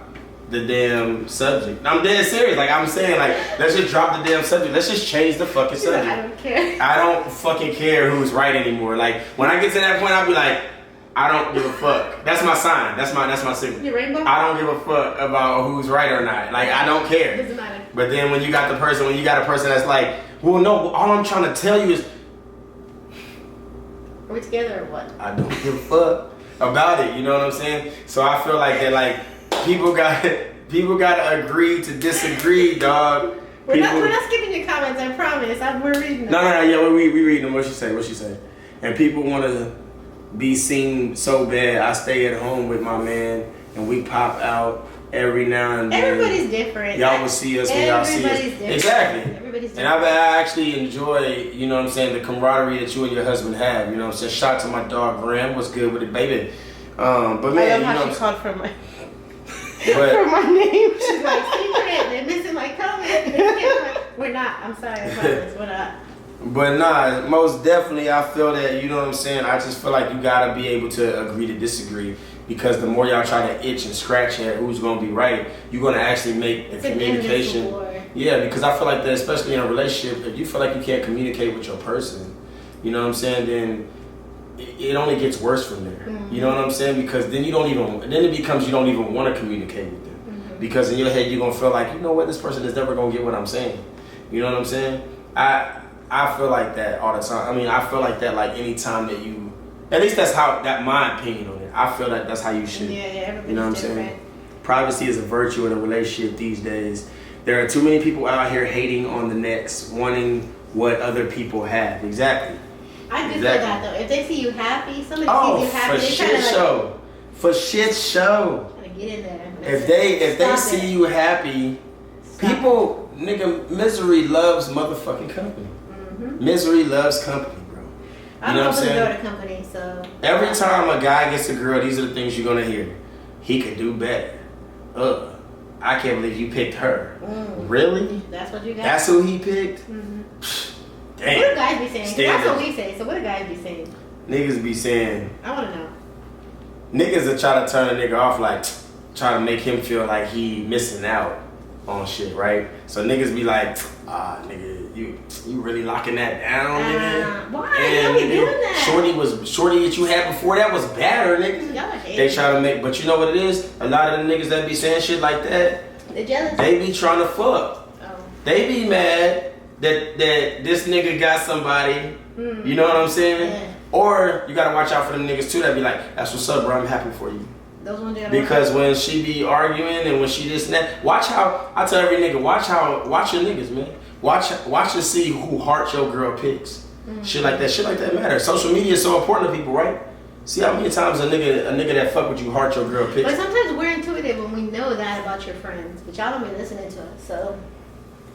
the damn subject. I'm dead serious. Like, I'm saying, like, let's just drop the damn subject. Let's just change the fucking subject. I don't care. I don't fucking care who's right anymore. Like, when I get to that point, I'll be like, I don't give a fuck. That's my sign. That's my signal. Your rainbow? I don't give a fuck about who's right or not. Like, I don't care. Doesn't matter. But then when you got a person that's like, well, no, all I'm trying to tell you is, are we together or what? I don't give a fuck about it. You know what I'm saying? So I feel like that, like, people gotta agree to disagree, dog. We're not skipping your comments. I promise. We're reading them. No. Yeah, we reading them. What she say? And people want to be seen so bad. I stay at home with my man, and we pop out every now and then. Everybody's different. Y'all will see us when y'all see us. Everybody's different. Exactly. Everybody's different. And I actually enjoy, you know what I'm saying, the camaraderie that you and your husband have. You know what I'm saying? Shout out to my dog Graham. What's good with it, baby? But man, I love you how know, she called for my for my name. She's like, secret. They're missing my comment. We're not. I'm sorry. I promise. We're not. But nah, most definitely I feel that, you know what I'm saying, I just feel like you gotta be able to agree to disagree, because the more y'all try to itch and scratch at who's gonna be right, you're gonna actually make the communication. Yeah, because I feel like that, especially in a relationship, if you feel like you can't communicate with your person, you know what I'm saying, then it only gets worse from there. Mm-hmm. You know what I'm saying? Because then it becomes you don't even want to communicate with them. Mm-hmm. Because in your head you're gonna feel like, you know what, this person is never gonna get what I'm saying. You know what I'm saying? I feel like that all the time. I mean, I feel like that like any time that you, at least that's my opinion on it. I feel like that's how you should. Yeah, everybody's you know what I'm different. saying? Privacy is a virtue in a relationship these days. There are too many people out here hating on the next, wanting what other people have. Exactly. I do feel that though. If they see you happy, somebody sees you happy, for shit show. For shit show. Trying to get in there. If they see you happy, people, nigga, misery loves motherfucking company. Mm-hmm. Misery loves company, bro. You I'm know what I'm open saying? door to company, so. Every time a guy gets a girl, these are the things you're gonna hear. He could do better. I can't believe you picked her. Really? That's what you got? That's who he picked? Mm-hmm. Damn. What do guys be saying? 'Cause that's what we say. So what do guys be saying? Niggas be saying. I want to know. Niggas that try to turn a nigga off, like, try to make him feel like he missing out on shit, right? So niggas be like, nigga, you really locking that down, nigga? Why? Y'all be doing that? Shorty that you had before that was better, nigga. Y'all are hating. They try to make, but you know what it is? A lot of the niggas that be saying shit like that, they're jealous. they be trying to fuck. Oh. They be mad that this nigga got somebody. You know what I'm saying? Yeah. Or you gotta watch out for them niggas too that be like, that's what's up, bro, I'm happy for you. Those ones Because when she be arguing and when she this and that, watch how, I tell every nigga, watch your niggas, man. Watch and see who heart your girl picks. Mm-hmm. Shit like that matters. Social media is so important to people, right? See how many times a nigga that fuck with you heart your girl picks. But sometimes we're intuitive when we know that about your friends, but y'all don't be listening to us, so.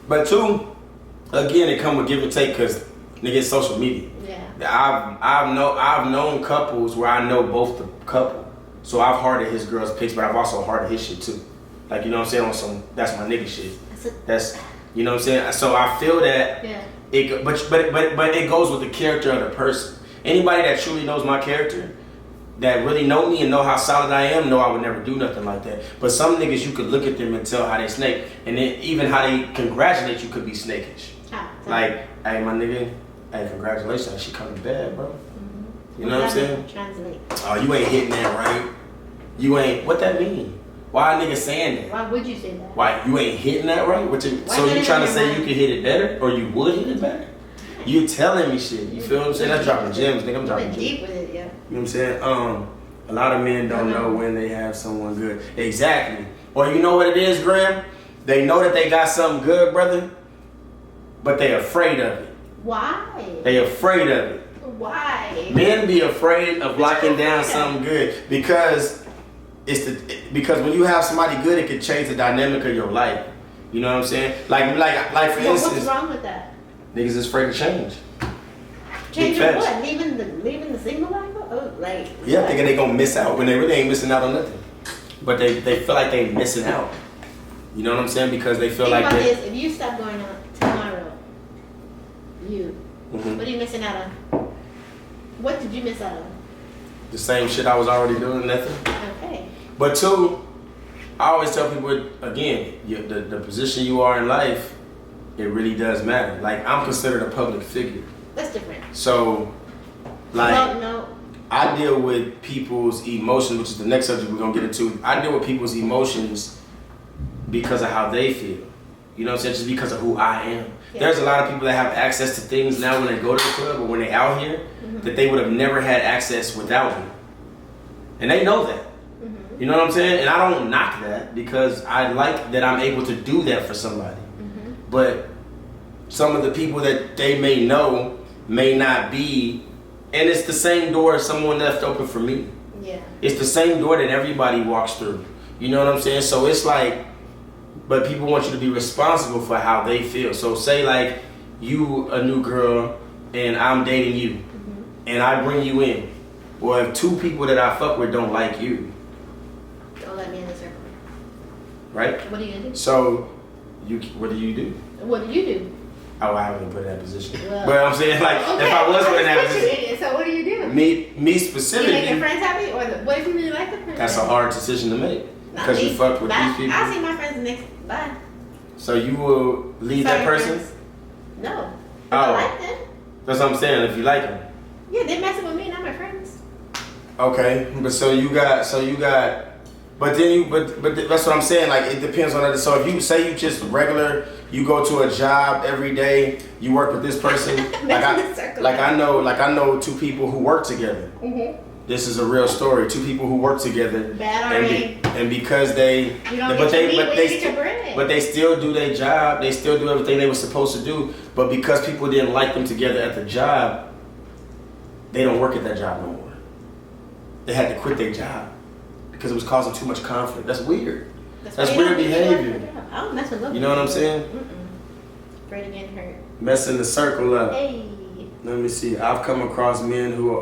But two, again, it come with give and take because nigga, it's social media. Yeah. I've known couples where I know both the couple, so I've hearted his girl's pics, but I've also hearted his shit too. Like, you know what I'm saying, on some that's my nigga shit. That's you know what I'm saying. So I feel that it, but it goes with the character of the person. Anybody that truly knows my character, that really know me and know how solid I am, know I would never do nothing like that. But some niggas, you could look at them and tell how they snake, and then even how they congratulate you could be snakish. Like, hey, my nigga, hey, congratulations, she coming bad, bro. You know what I'm saying? Translate. Oh, you ain't hitting that right. You ain't, what that mean? Why a nigga saying that? Why would you say that? Why, you ain't hitting that right? So you trying to say you can hit it better, or you would hit it better? You telling me shit. You feel what I'm saying? That's dropping gems, nigga. I'm dropping gems. Deep with it, yeah. You know what I'm saying? A lot of men don't know when they have someone good. Exactly. Or you know what it is, Graham? They know that they got something good, brother, but they afraid of it. Why? They afraid of it. Why? Men be afraid of locking down something good because because when you have somebody good, it can change the dynamic of your life. You know what I'm saying? Like for instance. What's wrong with that? Niggas is afraid to change. Changing what? Leaving the single life? Oh, like. Yeah, thinking they gonna miss out when they really ain't missing out on nothing. But they feel like they missing out. You know what I'm saying? Because they feel Think like about this. If you stop going out tomorrow, what are you missing out on? What did you miss out on? The same shit I was already doing, nothing. Okay. But two, I always tell people again, the position you are in life, it really does matter. Like, I'm considered a public figure. That's different. So, like, no. I deal with people's emotions, which is the next subject we're gonna get into. I deal with people's emotions because of how they feel. You know what I'm saying? Just because of who I am. Yeah. There's a lot of people that have access to things now when they go to the club or when they out here that they would have never had access without me. And they know that. You know what I'm saying? And I don't knock that because I like that I'm able to do that for somebody. But some of the people that they may know may not be, and it's the same door someone left open for me. Yeah. It's the same door that everybody walks through. You know what I'm saying? So it's like, but people want you to be responsible for how they feel. So say like you a new girl and I'm dating you and I bring you in. Well, if two people that I fuck with don't like you, don't let me in the circle. Right? What are you gonna do? So what do you do? What do you do? Oh, I haven't been put in that position. Well, but I'm saying, like, okay, if I was put in that position. So what do you do? Me specifically. You make your friends happy, or what if you really like the person? That's a hard decision to make. Because you fucked with these people. I'll see my friends next. Bye. So you will leave that person? Friends. No. Oh. I like them. That's what I'm saying, if you like them. Yeah, they're messing with me, not my friends. Okay, but but that's what I'm saying, like, it depends on that. So if you say you just regular, you go to a job every day, you work with this person, I know two people who work together. This is a real story. Two people who work together, and because they still do their job, they still do everything they were supposed to do, but because people didn't like them together at the job, they don't work at that job no more. They had to quit their job because it was causing too much conflict. That's weird. That's weird behavior. I don't mess with love. You know what I'm saying? Afraid of getting hurt. Messing the circle up. Hey. Let me see. I've come across men who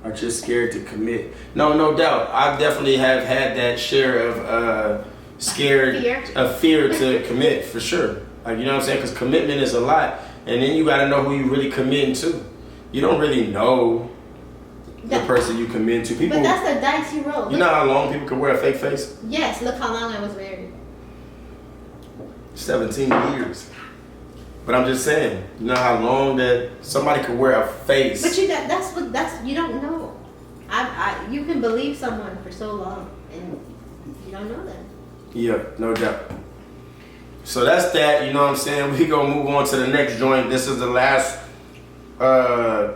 are just scared to commit. No doubt. I definitely have had that share of fear to commit, for sure. Like, you know what I'm saying? Because commitment is a lot. And then you got to know who you really committing to. You don't really know the person you commit to. People, but that's the dice you roll. You know how long people can wear a fake face? Yes, look how long I was married. 17 years. But I'm just saying, you know how long that somebody could wear a face. But you don't know. You can believe someone for so long and you don't know them. Yeah, no doubt. So that's that, you know what I'm saying? We gonna move on to the next joint. This is the last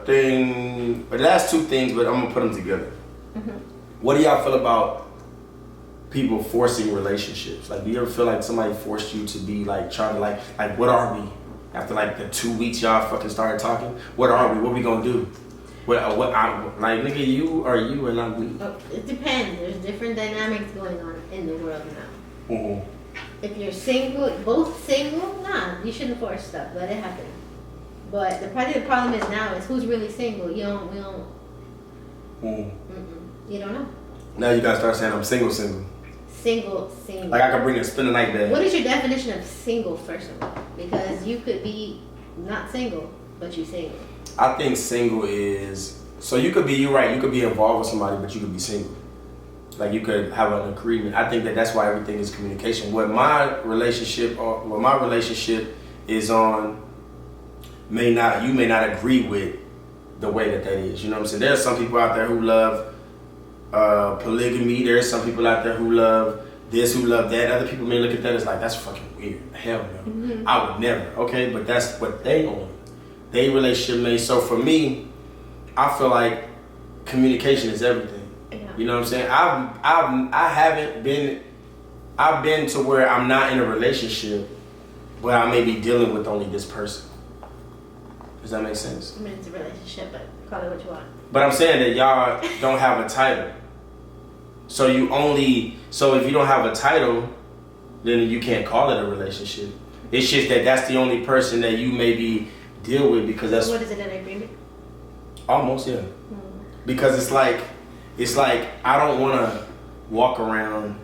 thing, but the last two things, but I'm gonna put them together. What do y'all feel about people forcing relationships? Like, do you ever feel like somebody forced you to be like trying to like what are we? After like the 2 weeks y'all fucking started talking, what are we? What we gonna do? Like, nigga, you are you and I'm. It depends. There's different dynamics going on in the world now. If you're single, both single, nah, you shouldn't force stuff. Let it happen. But the problem is now is who's really single. We don't. You don't know. Now you gotta start saying I'm single. Single. Like I could bring a spend the night bed. What is your definition of single, first of all? Because you could be not single, but you're single. I think single is so you could be. You're right. You could be involved with somebody, but you could be single. Like you could have an agreement. I think that's why everything is communication. What my relationship is on you may not agree with the way that is. You know what I'm saying? There are some people out there who love polygamy. There are some people out there who love this, who love that. Other people may look at that as like, that's fucking weird. Hell no. Mm-hmm. I would never. Okay, but that's what they on. They relationship made. So for me, I feel like communication is everything. Yeah. You know what I'm saying? I've been to where I'm not in a relationship, but I may be dealing with only this person. Does that make sense? I mean, it's a relationship, but call it what you want. But I'm saying that y'all don't have a title. So if you don't have a title, then you can't call it a relationship. It's just that's the only person that you maybe deal with because that's. So what is it, an agreement? Almost, yeah. Because it's like I don't want to walk around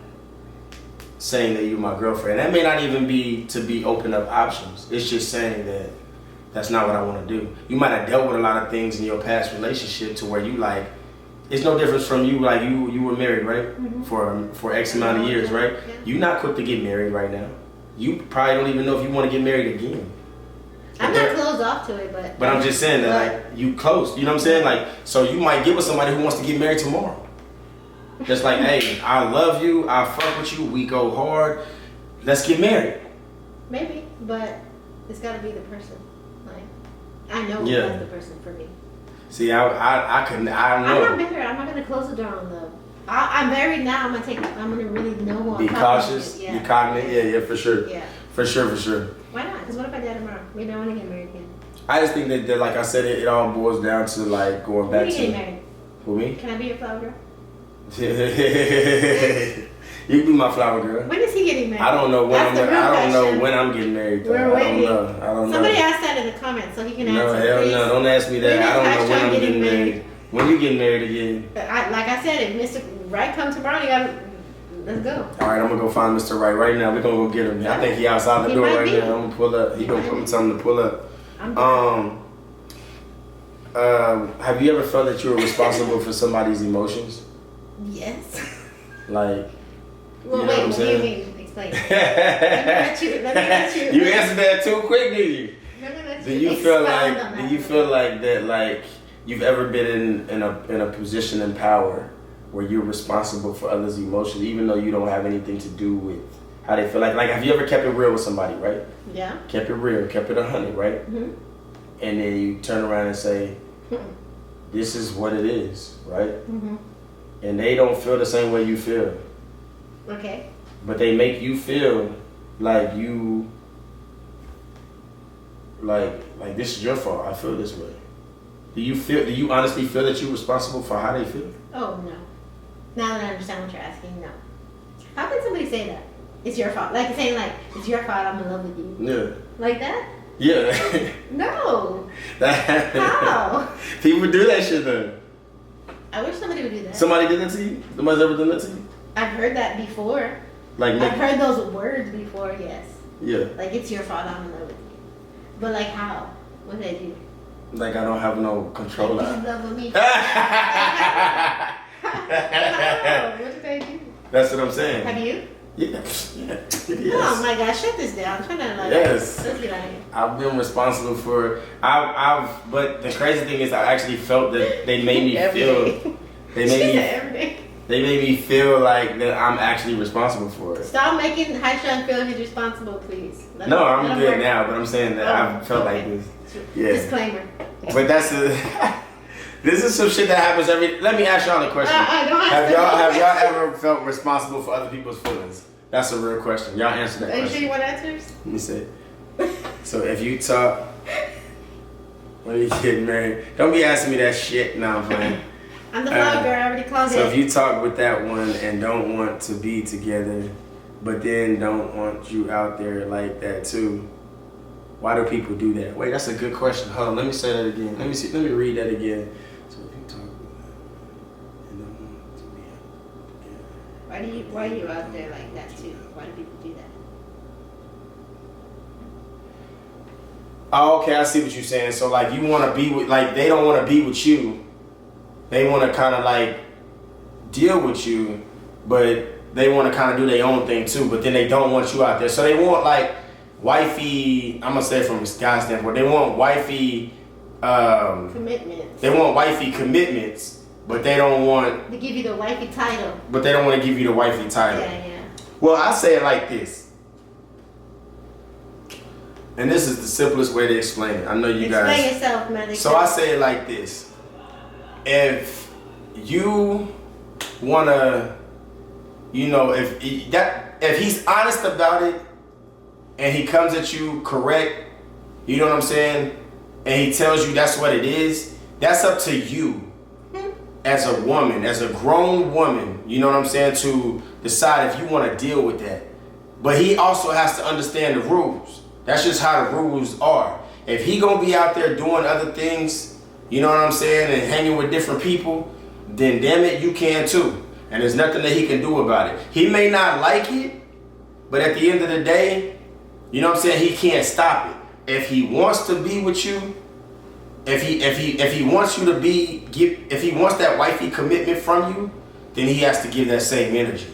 saying that you're my girlfriend. That may not even be to be open up options. It's just saying that that's not what I want to do. You might have dealt with a lot of things in your past relationship to where you like, it's no difference from you like you were married, right? Mm-hmm. For X amount of years, right? Yeah. You're not quick to get married right now. You probably don't even know if you want to get married again. I'm not closed off to it, but I'm just saying that like you close. You know what I'm saying? Like so you might get with somebody who wants to get married tomorrow. Just like, hey, I love you, I fuck with you, we go hard, let's get married. Maybe, but it's got to be the person. Like I know that's the person for me. See, I don't know. I'm not bitter. I'm not gonna close the door on love. I'm married now. I'm gonna really know who I'm Be cautious. Yeah. Be cognizant. Yeah, for sure. Yeah. For sure. Why not? Because what if I die tomorrow? Maybe I want to get married again. I just think that like I said, it all boils down to like going back to. When are you getting married? Who, me? Can I be your flower girl? You be my flower girl. When is he getting married? I don't know when I'm getting married. Though. We're waiting. I don't know. Somebody asked that in the comments, so he can answer. No, hell please. no! Don't ask me that. I don't know when I'm getting married. When you getting married again? Like I said, if Mr. Wright comes tomorrow, you gotta let's go. All right, I'm gonna go find Mr. Wright right now. We're gonna go get him. I think he outside the door right now. I'm gonna pull up. He gonna put me something to pull up. Have you ever felt that you were responsible for somebody's emotions? Yes. Like. Well, wait, what do you mean? Explain. Let me let you. You answered that too quick, did you? Do you feel like that like you've ever been in a position in power where you're responsible for others' emotions, even though you don't have anything to do with how they feel? Like have you ever kept it real with somebody, right? Yeah. Kept it real, kept it 100, right? Mm-hmm. And then you turn around and say, "This is what it is," right? Mm-hmm. And they don't feel the same way you feel. Okay. But they make you feel like you like this is your fault. I feel this way. Do you honestly feel that you're responsible for how they feel? Oh no. Now that I understand what you're asking, no. How can somebody say that? It's your fault. Like saying like, it's your fault I'm in love with you. Yeah. Like that? Yeah. No. How? People do that shit though. I wish somebody would do that. Somebody did that to you? Somebody's ever done that to you? I've heard that before. I've heard those words before, yes. Yeah. Like, it's your fault I'm in love with you. But, like, how? What did I do? Like, I don't have no control. Like, you love with me. How? What did I do? That's what I'm saying. Have you? Yeah. Yes. Oh, my God. Shut this down. I'm trying to, like, yes. Let's get out of here. I've been responsible for... But the crazy thing is I actually felt that they made me feel... Every day. They made me feel like that I'm actually responsible for it. Stop making Highstrung feel he's responsible, please. No, I'm good now, but I'm saying that I've felt like this. Yeah. Disclaimer. But this is some shit that happens let me ask y'all a question. Have y'all ever felt responsible for other people's feelings? That's a real question. Y'all answer that question. Are you sure you want answers? Let me see. So if you talk when you get married, don't be asking me that shit. No, I'm playing. I'm the flower girl. I already called it. So if you talk with that one and don't want to be together, but then don't want you out there like that too. Why do people do that? Wait, that's a good question. Hold on, let me say that again. Let me read that again. So if you talk and don't want to be Why are you out there like that too? Why do people do that? Oh, okay, I see what you're saying. So like you want to be with, like they don't want to be with you. They want to kind of like deal with you, but they want to kind of do their own thing too. But then they don't want you out there. So they want like wifey. I'm gonna say from a guy's standpoint, they want wifey commitments. They want wifey commitments, but they don't want. They give you the wifey title. But they don't want to give you the wifey title. Yeah. Well, I say it like this. And this is the simplest way to explain it. I know you guys. Explain yourself, man. So I say it like this. If you wanna, you know, if he's honest about it and he comes at you correct, you know what I'm saying? And he tells you that's what it is, that's up to you as a woman, as a grown woman, you know what I'm saying, to decide if you want to deal with that. But he also has to understand the rules. That's just how the rules are. If he gonna be out there doing other things, you know what I'm saying, and hanging with different people, then damn it, you can too. And there's nothing that he can do about it. He may not like it, but at the end of the day, you know what I'm saying, he can't stop it. If he wants to be with you, if he wants you to if he wants that wifey commitment from you, then he has to give that same energy.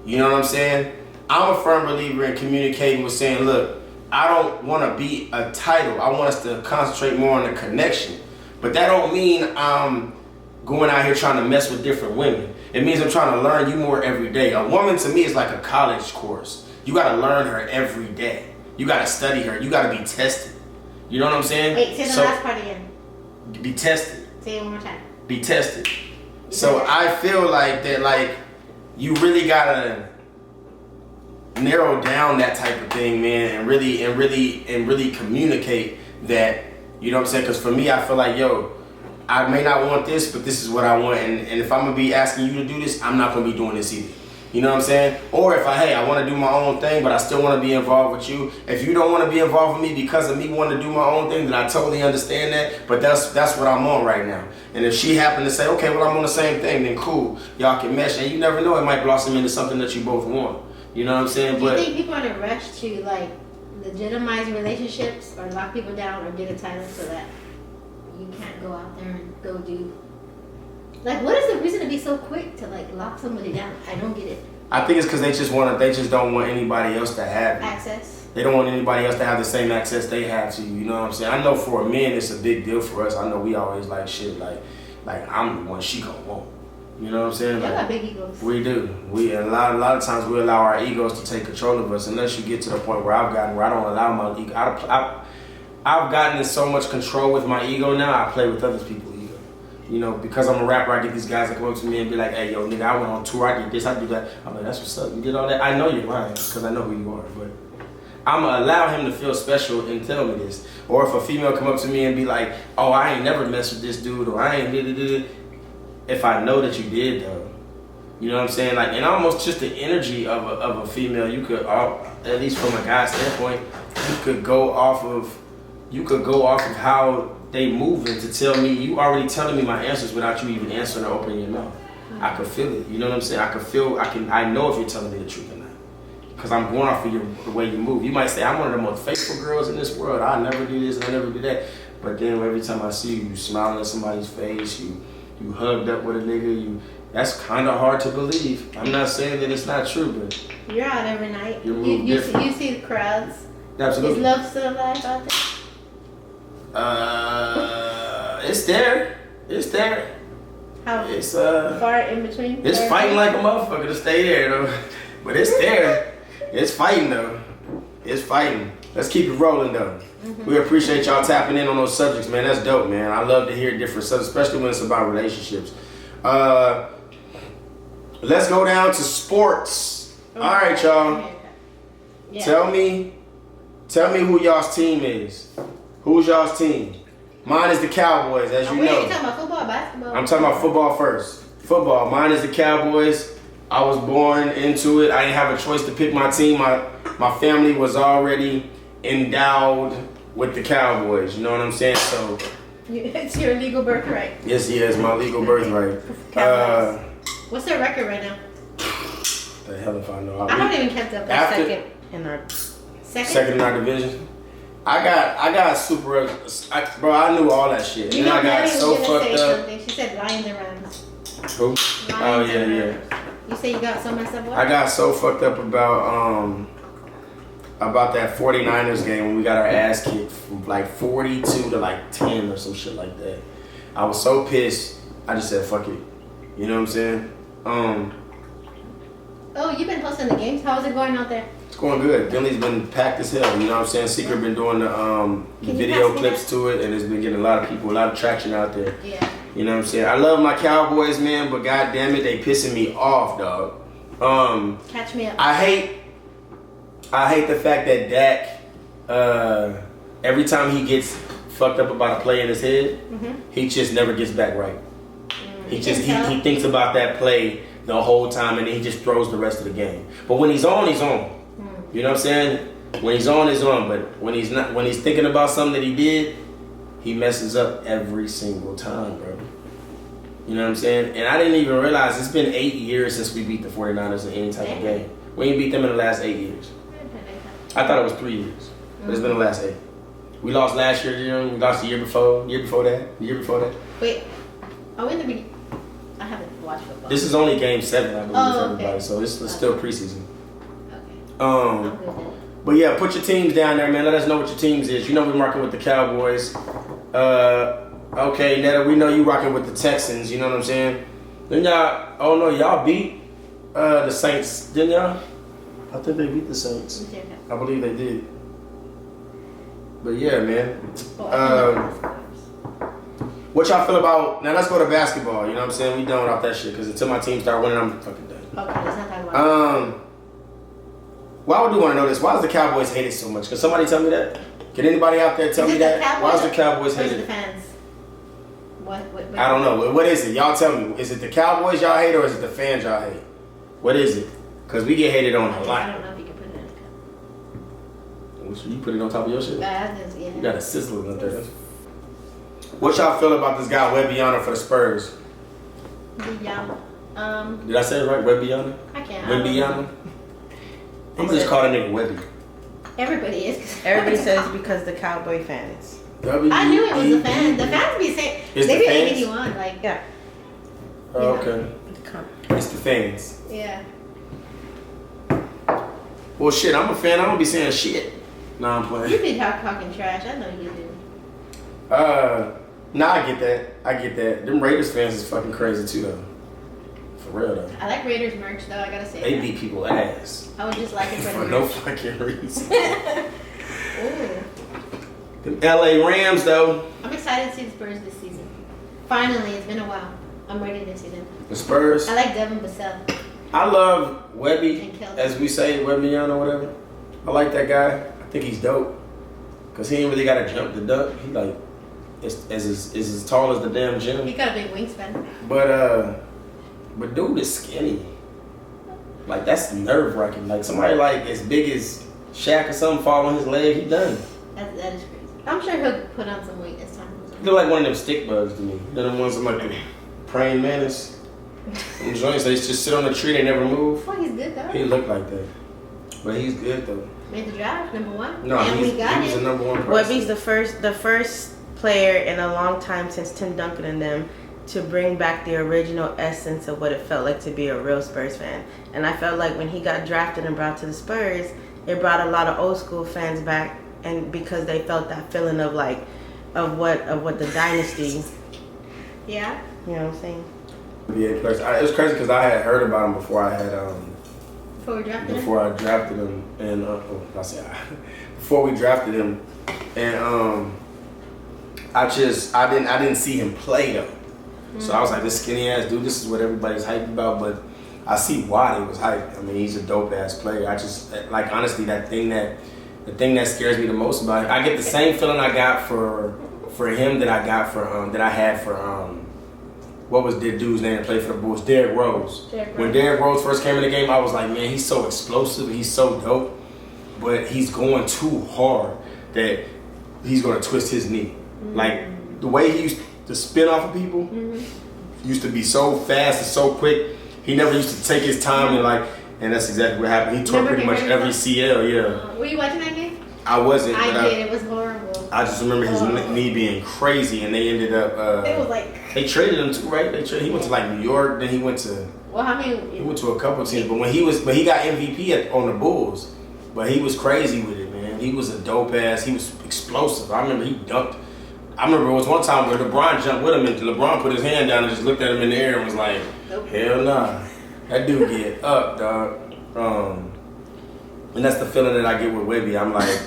You know what I'm saying? I'm a firm believer in communicating with saying, look, I don't want to be a title. I want us to concentrate more on the connection. But that don't mean I'm going out here trying to mess with different women. It means I'm trying to learn you more every day. A woman to me is like a college course. You got to learn her every day. You got to study her. You got to be tested. You know what I'm saying? Wait, say the last part again. Be tested. Say it one more time. Be tested. So I feel like that, like, you really got to narrow down that type of thing, man, and really communicate that, you know what I'm saying? Because for me, I feel like, yo, I may not want this, but this is what I want, and if I'm gonna be asking you to do this, I'm not gonna be doing this either. You know what I'm saying? Or if I want to do my own thing, but I still want to be involved with you. If you don't want to be involved with me because of me wanting to do my own thing, then I totally understand that. But that's what I'm on right now. And if she happened to say, okay, well, I'm on the same thing, then cool, y'all can mesh, and you never know, it might blossom into something that you both want. You know what I'm saying? Do you think people are in a rush to like legitimize relationships or lock people down or get a title so that you can't go out there and go do? Like, what is the reason to be so quick to like lock somebody down? I don't get it. I think it's because they just don't want anybody else to have it. Access. They don't want anybody else to have the same access they have to you. You know what I'm saying? I know for men it's a big deal for us. I know we always like shit like I'm the one she gonna want. You know what I'm saying? Y'all like, got big egos. We do. A lot of times we allow our egos to take control of us. Unless you get to the point where I don't allow my ego. I've gotten in so much control with my ego now. I play with other people's ego. You know, because I'm a rapper, I get these guys that come up to me and be like, "Hey, yo, nigga, I went on tour. I did this. I did that." I'm like, "That's what's up. You did all that." I know you're lying because I know who you are, but I'm gonna allow him to feel special and tell me this. Or if a female come up to me and be like, "Oh, I ain't never messed with this dude," or "I ain't did it." If I know that you did though, you know what I'm saying? Like, and almost just the energy of a female, you could, at least from a guy's standpoint, you could go off of how they moving to tell me, you already telling me my answers without you even answering or opening your mouth. I could feel it. You know what I'm saying? I know if you're telling me the truth or not. Because I'm going off of the way you move. You might say, I'm one of the most faithful girls in this world. I never do this and I never do that. But then every time I see you smiling in somebody's face, you hugged up with a nigga, that's kind of hard to believe. I'm not saying that it's not true, but you're out every night. You see the crowds. Absolutely. Is love still alive out there? It's there. It's there. How it's far in between? It's fighting like a motherfucker to stay there though. But it's there. It's fighting though. It's fighting. Let's keep it rolling though. We appreciate y'all tapping in on those subjects, man. That's dope, man. I love to hear different subjects, especially when it's about relationships. Let's go down to sports. All right, y'all. Yeah. Tell me who y'all's team is. Who's y'all's team? Mine is the Cowboys, as you know. You talking about football or basketball? I'm talking about football first. Football. Mine is the Cowboys. I was born into it. I didn't have a choice to pick my team. My family was already endowed with the Cowboys. You know what I'm saying? So it's your legal birthright. yes, my legal birthright. What's their record right now? The hell if I know. I haven't even kept up. Second in our second in our division. I got super. Bro, I knew all that shit. You and know, I got Mary so was gonna fucked say up. something. She said Lions and Rams. Who? Lions Oh and yeah. Rams. You say you got so messed up. What? I got so fucked up about that 49ers game when we got our ass kicked from like 42 to like 10 or some shit like that. I was so pissed. I just said fuck it. You know what I'm saying? Oh, you've been hosting the games. How's it going out there? It's going good. Dinley's been packed as hell. You know what I'm saying? Secret been doing the video clips to it, and it's been getting a lot of traction out there. Yeah. You know what I'm saying? I love my Cowboys, man, but god damn it, they pissing me off, dog. Catch me up. I hate the fact that Dak, every time he gets fucked up about a play in his head, he just never gets back right. He thinks about that play the whole time, and then he just throws the rest of the game. But when he's on, he's on. You know what I'm saying? When he's on, he's on. But when he's not, when he's thinking about something that he did, he messes up every single time, bro. You know what I'm saying? And I didn't even realize it's been 8 years since we beat the 49ers in any type of game. We ain't beat them in the last 8 years. I thought it was 3 years, but it's been the last 8. We lost last year, you know, we lost the year before that. Wait, are we in the beginning? I haven't watched football. This is only game 7, I believe, for everybody, okay. so this is still preseason. Okay. I'm good then. But yeah, put your teams down there, man. Let us know what your teams is. You know we're rocking with the Cowboys. Okay, Netta, we know you rocking with the Texans. You know what I'm saying? Then y'all beat the Saints, didn't y'all? I think they beat the Saints. I believe they did. But yeah, man. What y'all feel about, now let's go to basketball, you know what I'm saying? We done without that shit, because until my team start winning, I'm fucking done. Okay, let's not talk about it. Why would you want to know this? Why does the Cowboys hate it so much? Can somebody tell me that? Can anybody out there tell me that? Why does the Cowboys hate it? The fans? What? I don't know. What is it? Y'all tell me. Is it the Cowboys y'all hate or is it the fans y'all hate? What is it? Because we get hated on a lot. I don't know if you can put it in a cup. You put it on top of your shit? Yeah. You got a sizzle up there. What y'all feel about this guy, Webbiana, for the Spurs? Yeah. Did I say it right? Webbiana? I can't. Webbiana? I'm gonna just call that nigga Webby. Everybody is. Everybody says because the Cowboy fans. I knew it was the fans. The fans be saying they be egging you on, like yeah. Oh, okay. It's the fans. Yeah. Well, shit, I'm a fan. I don't be saying shit. Nah, I'm playing. You be talking trash. I know you do. Nah, I get that. Them Raiders fans is fucking crazy too, though. For real, though. I like Raiders merch, though. I gotta say. They beat people ass. I would just like it for no fucking reason. Ooh. Them LA Rams, though. I'm excited to see the Spurs this season. Finally, it's been a while. I'm ready to see them. The Spurs. I like Devin Vassell. I love Webby, as we say, Webbiana or whatever. I like that guy. I think he's dope. Cause he ain't really gotta jump the duck. He like is as tall as the damn gym. He got a big wingspan. But dude is skinny. Like that's nerve wracking. Like somebody like as big as Shaq or something fall on his leg, he done. That is crazy. I'm sure he'll put on some weight as time goes on. He look like one of them stick bugs to me. They're the ones that like the praying mantis. Them joints, they just sit on the tree, they never move. Oh, he's good though. He look like that. But he's good though. Made the draft, #1. No, and he was the number one person. Webby's the first player in a long time since Tim Duncan and them to bring back the original essence of what it felt like to be a real Spurs fan. And I felt like when he got drafted and brought to the Spurs, it brought a lot of old school fans back, and because they felt that feeling of like of what the dynasty. Yeah. You know what I'm saying? Yeah, it was crazy because I had heard about him before I had Before I drafted him, and before we drafted him, and I didn't see him play though, so I was like, this skinny ass dude, this is what everybody's hyped about, but I see why they was hyped. I mean, he's a dope ass player. I just like honestly the thing that scares me the most about him. I get the same feeling I got for him that I got for that I had for what was the dude's name that played for the Bulls? Derrick Rose. When Derrick Rose first came in the game, I was like, man, he's so explosive. He's so dope. But he's going too hard that he's going to twist his knee. Like, the way he used to spin off of people used to be so fast and so quick. He never used to take his time and that's exactly what happened. He tore pretty much every CL, Were you watching that game? I wasn't. I did. It was horrible. I just remember his knee being crazy, and they ended up. It was like they traded him too, right? He went to like New York, then he went to. Well, I mean, he went to a couple teams, but when he got MVP on the Bulls, but he was crazy with it, man. He was a dope ass. He was explosive. I remember he dunked. I remember it was one time where LeBron jumped with him, and LeBron put his hand down and just looked at him in the air and was like, nope. "Hell nah, that dude get up, dog." And that's the feeling that I get with Webby. I'm like,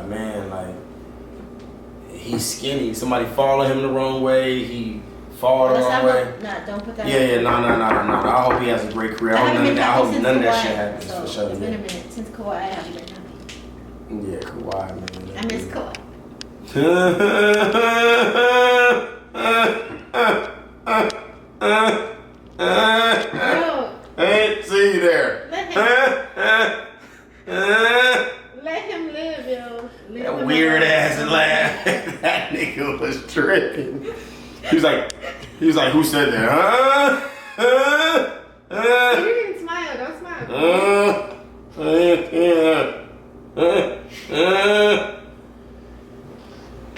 man, like, he's skinny. Somebody followed him the wrong way. He fall the wrong way. Nah, don't put that. Yeah, no. I hope he has a great career. I hope none of that shit happens for sure. It's been a minute since Kawhi. I haven't been happy. Yeah, Kawhi, man. I miss Kawhi. Bro, I ain't see you there. Let him live, yo. That weird ass laugh. That nigga was tripping. He was like, who said that? You didn't smile. Don't smile.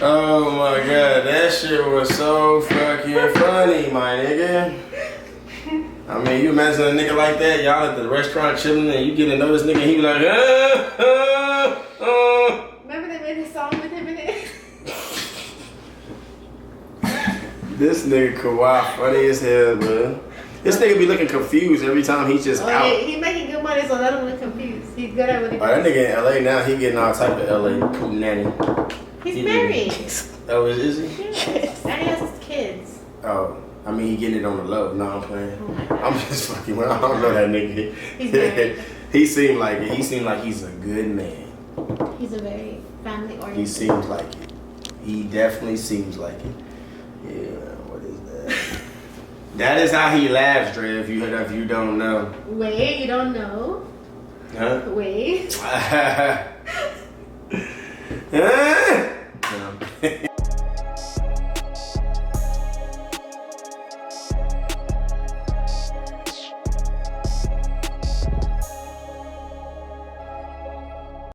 Oh my god, that shit was so fucking funny, my nigga. I mean, you imagine a nigga like that, y'all at the restaurant chilling, and you get to know this nigga, and he be like, Remember they made a song with him in it? This nigga Kawhi funny as hell, man. This nigga be looking confused every time he's just out. Yeah, he making good money, so let him look confused. He's good at what he does. That nigga in LA now, he getting all type of LA poontang. He's married. Oh, is he? Yes. And he has kids. Oh, I mean, he getting it on the low. No, I'm playing. Oh my God. I'm just fucking with him. I don't know that nigga. He's married. He seemed like it. He seemed like he's a good man. He's a very family-oriented. He seems like it. He definitely seems like it. Yeah, what is that? That is how he laughs, Dre, if you don't know. Wait, you don't know? Huh? Wait. No.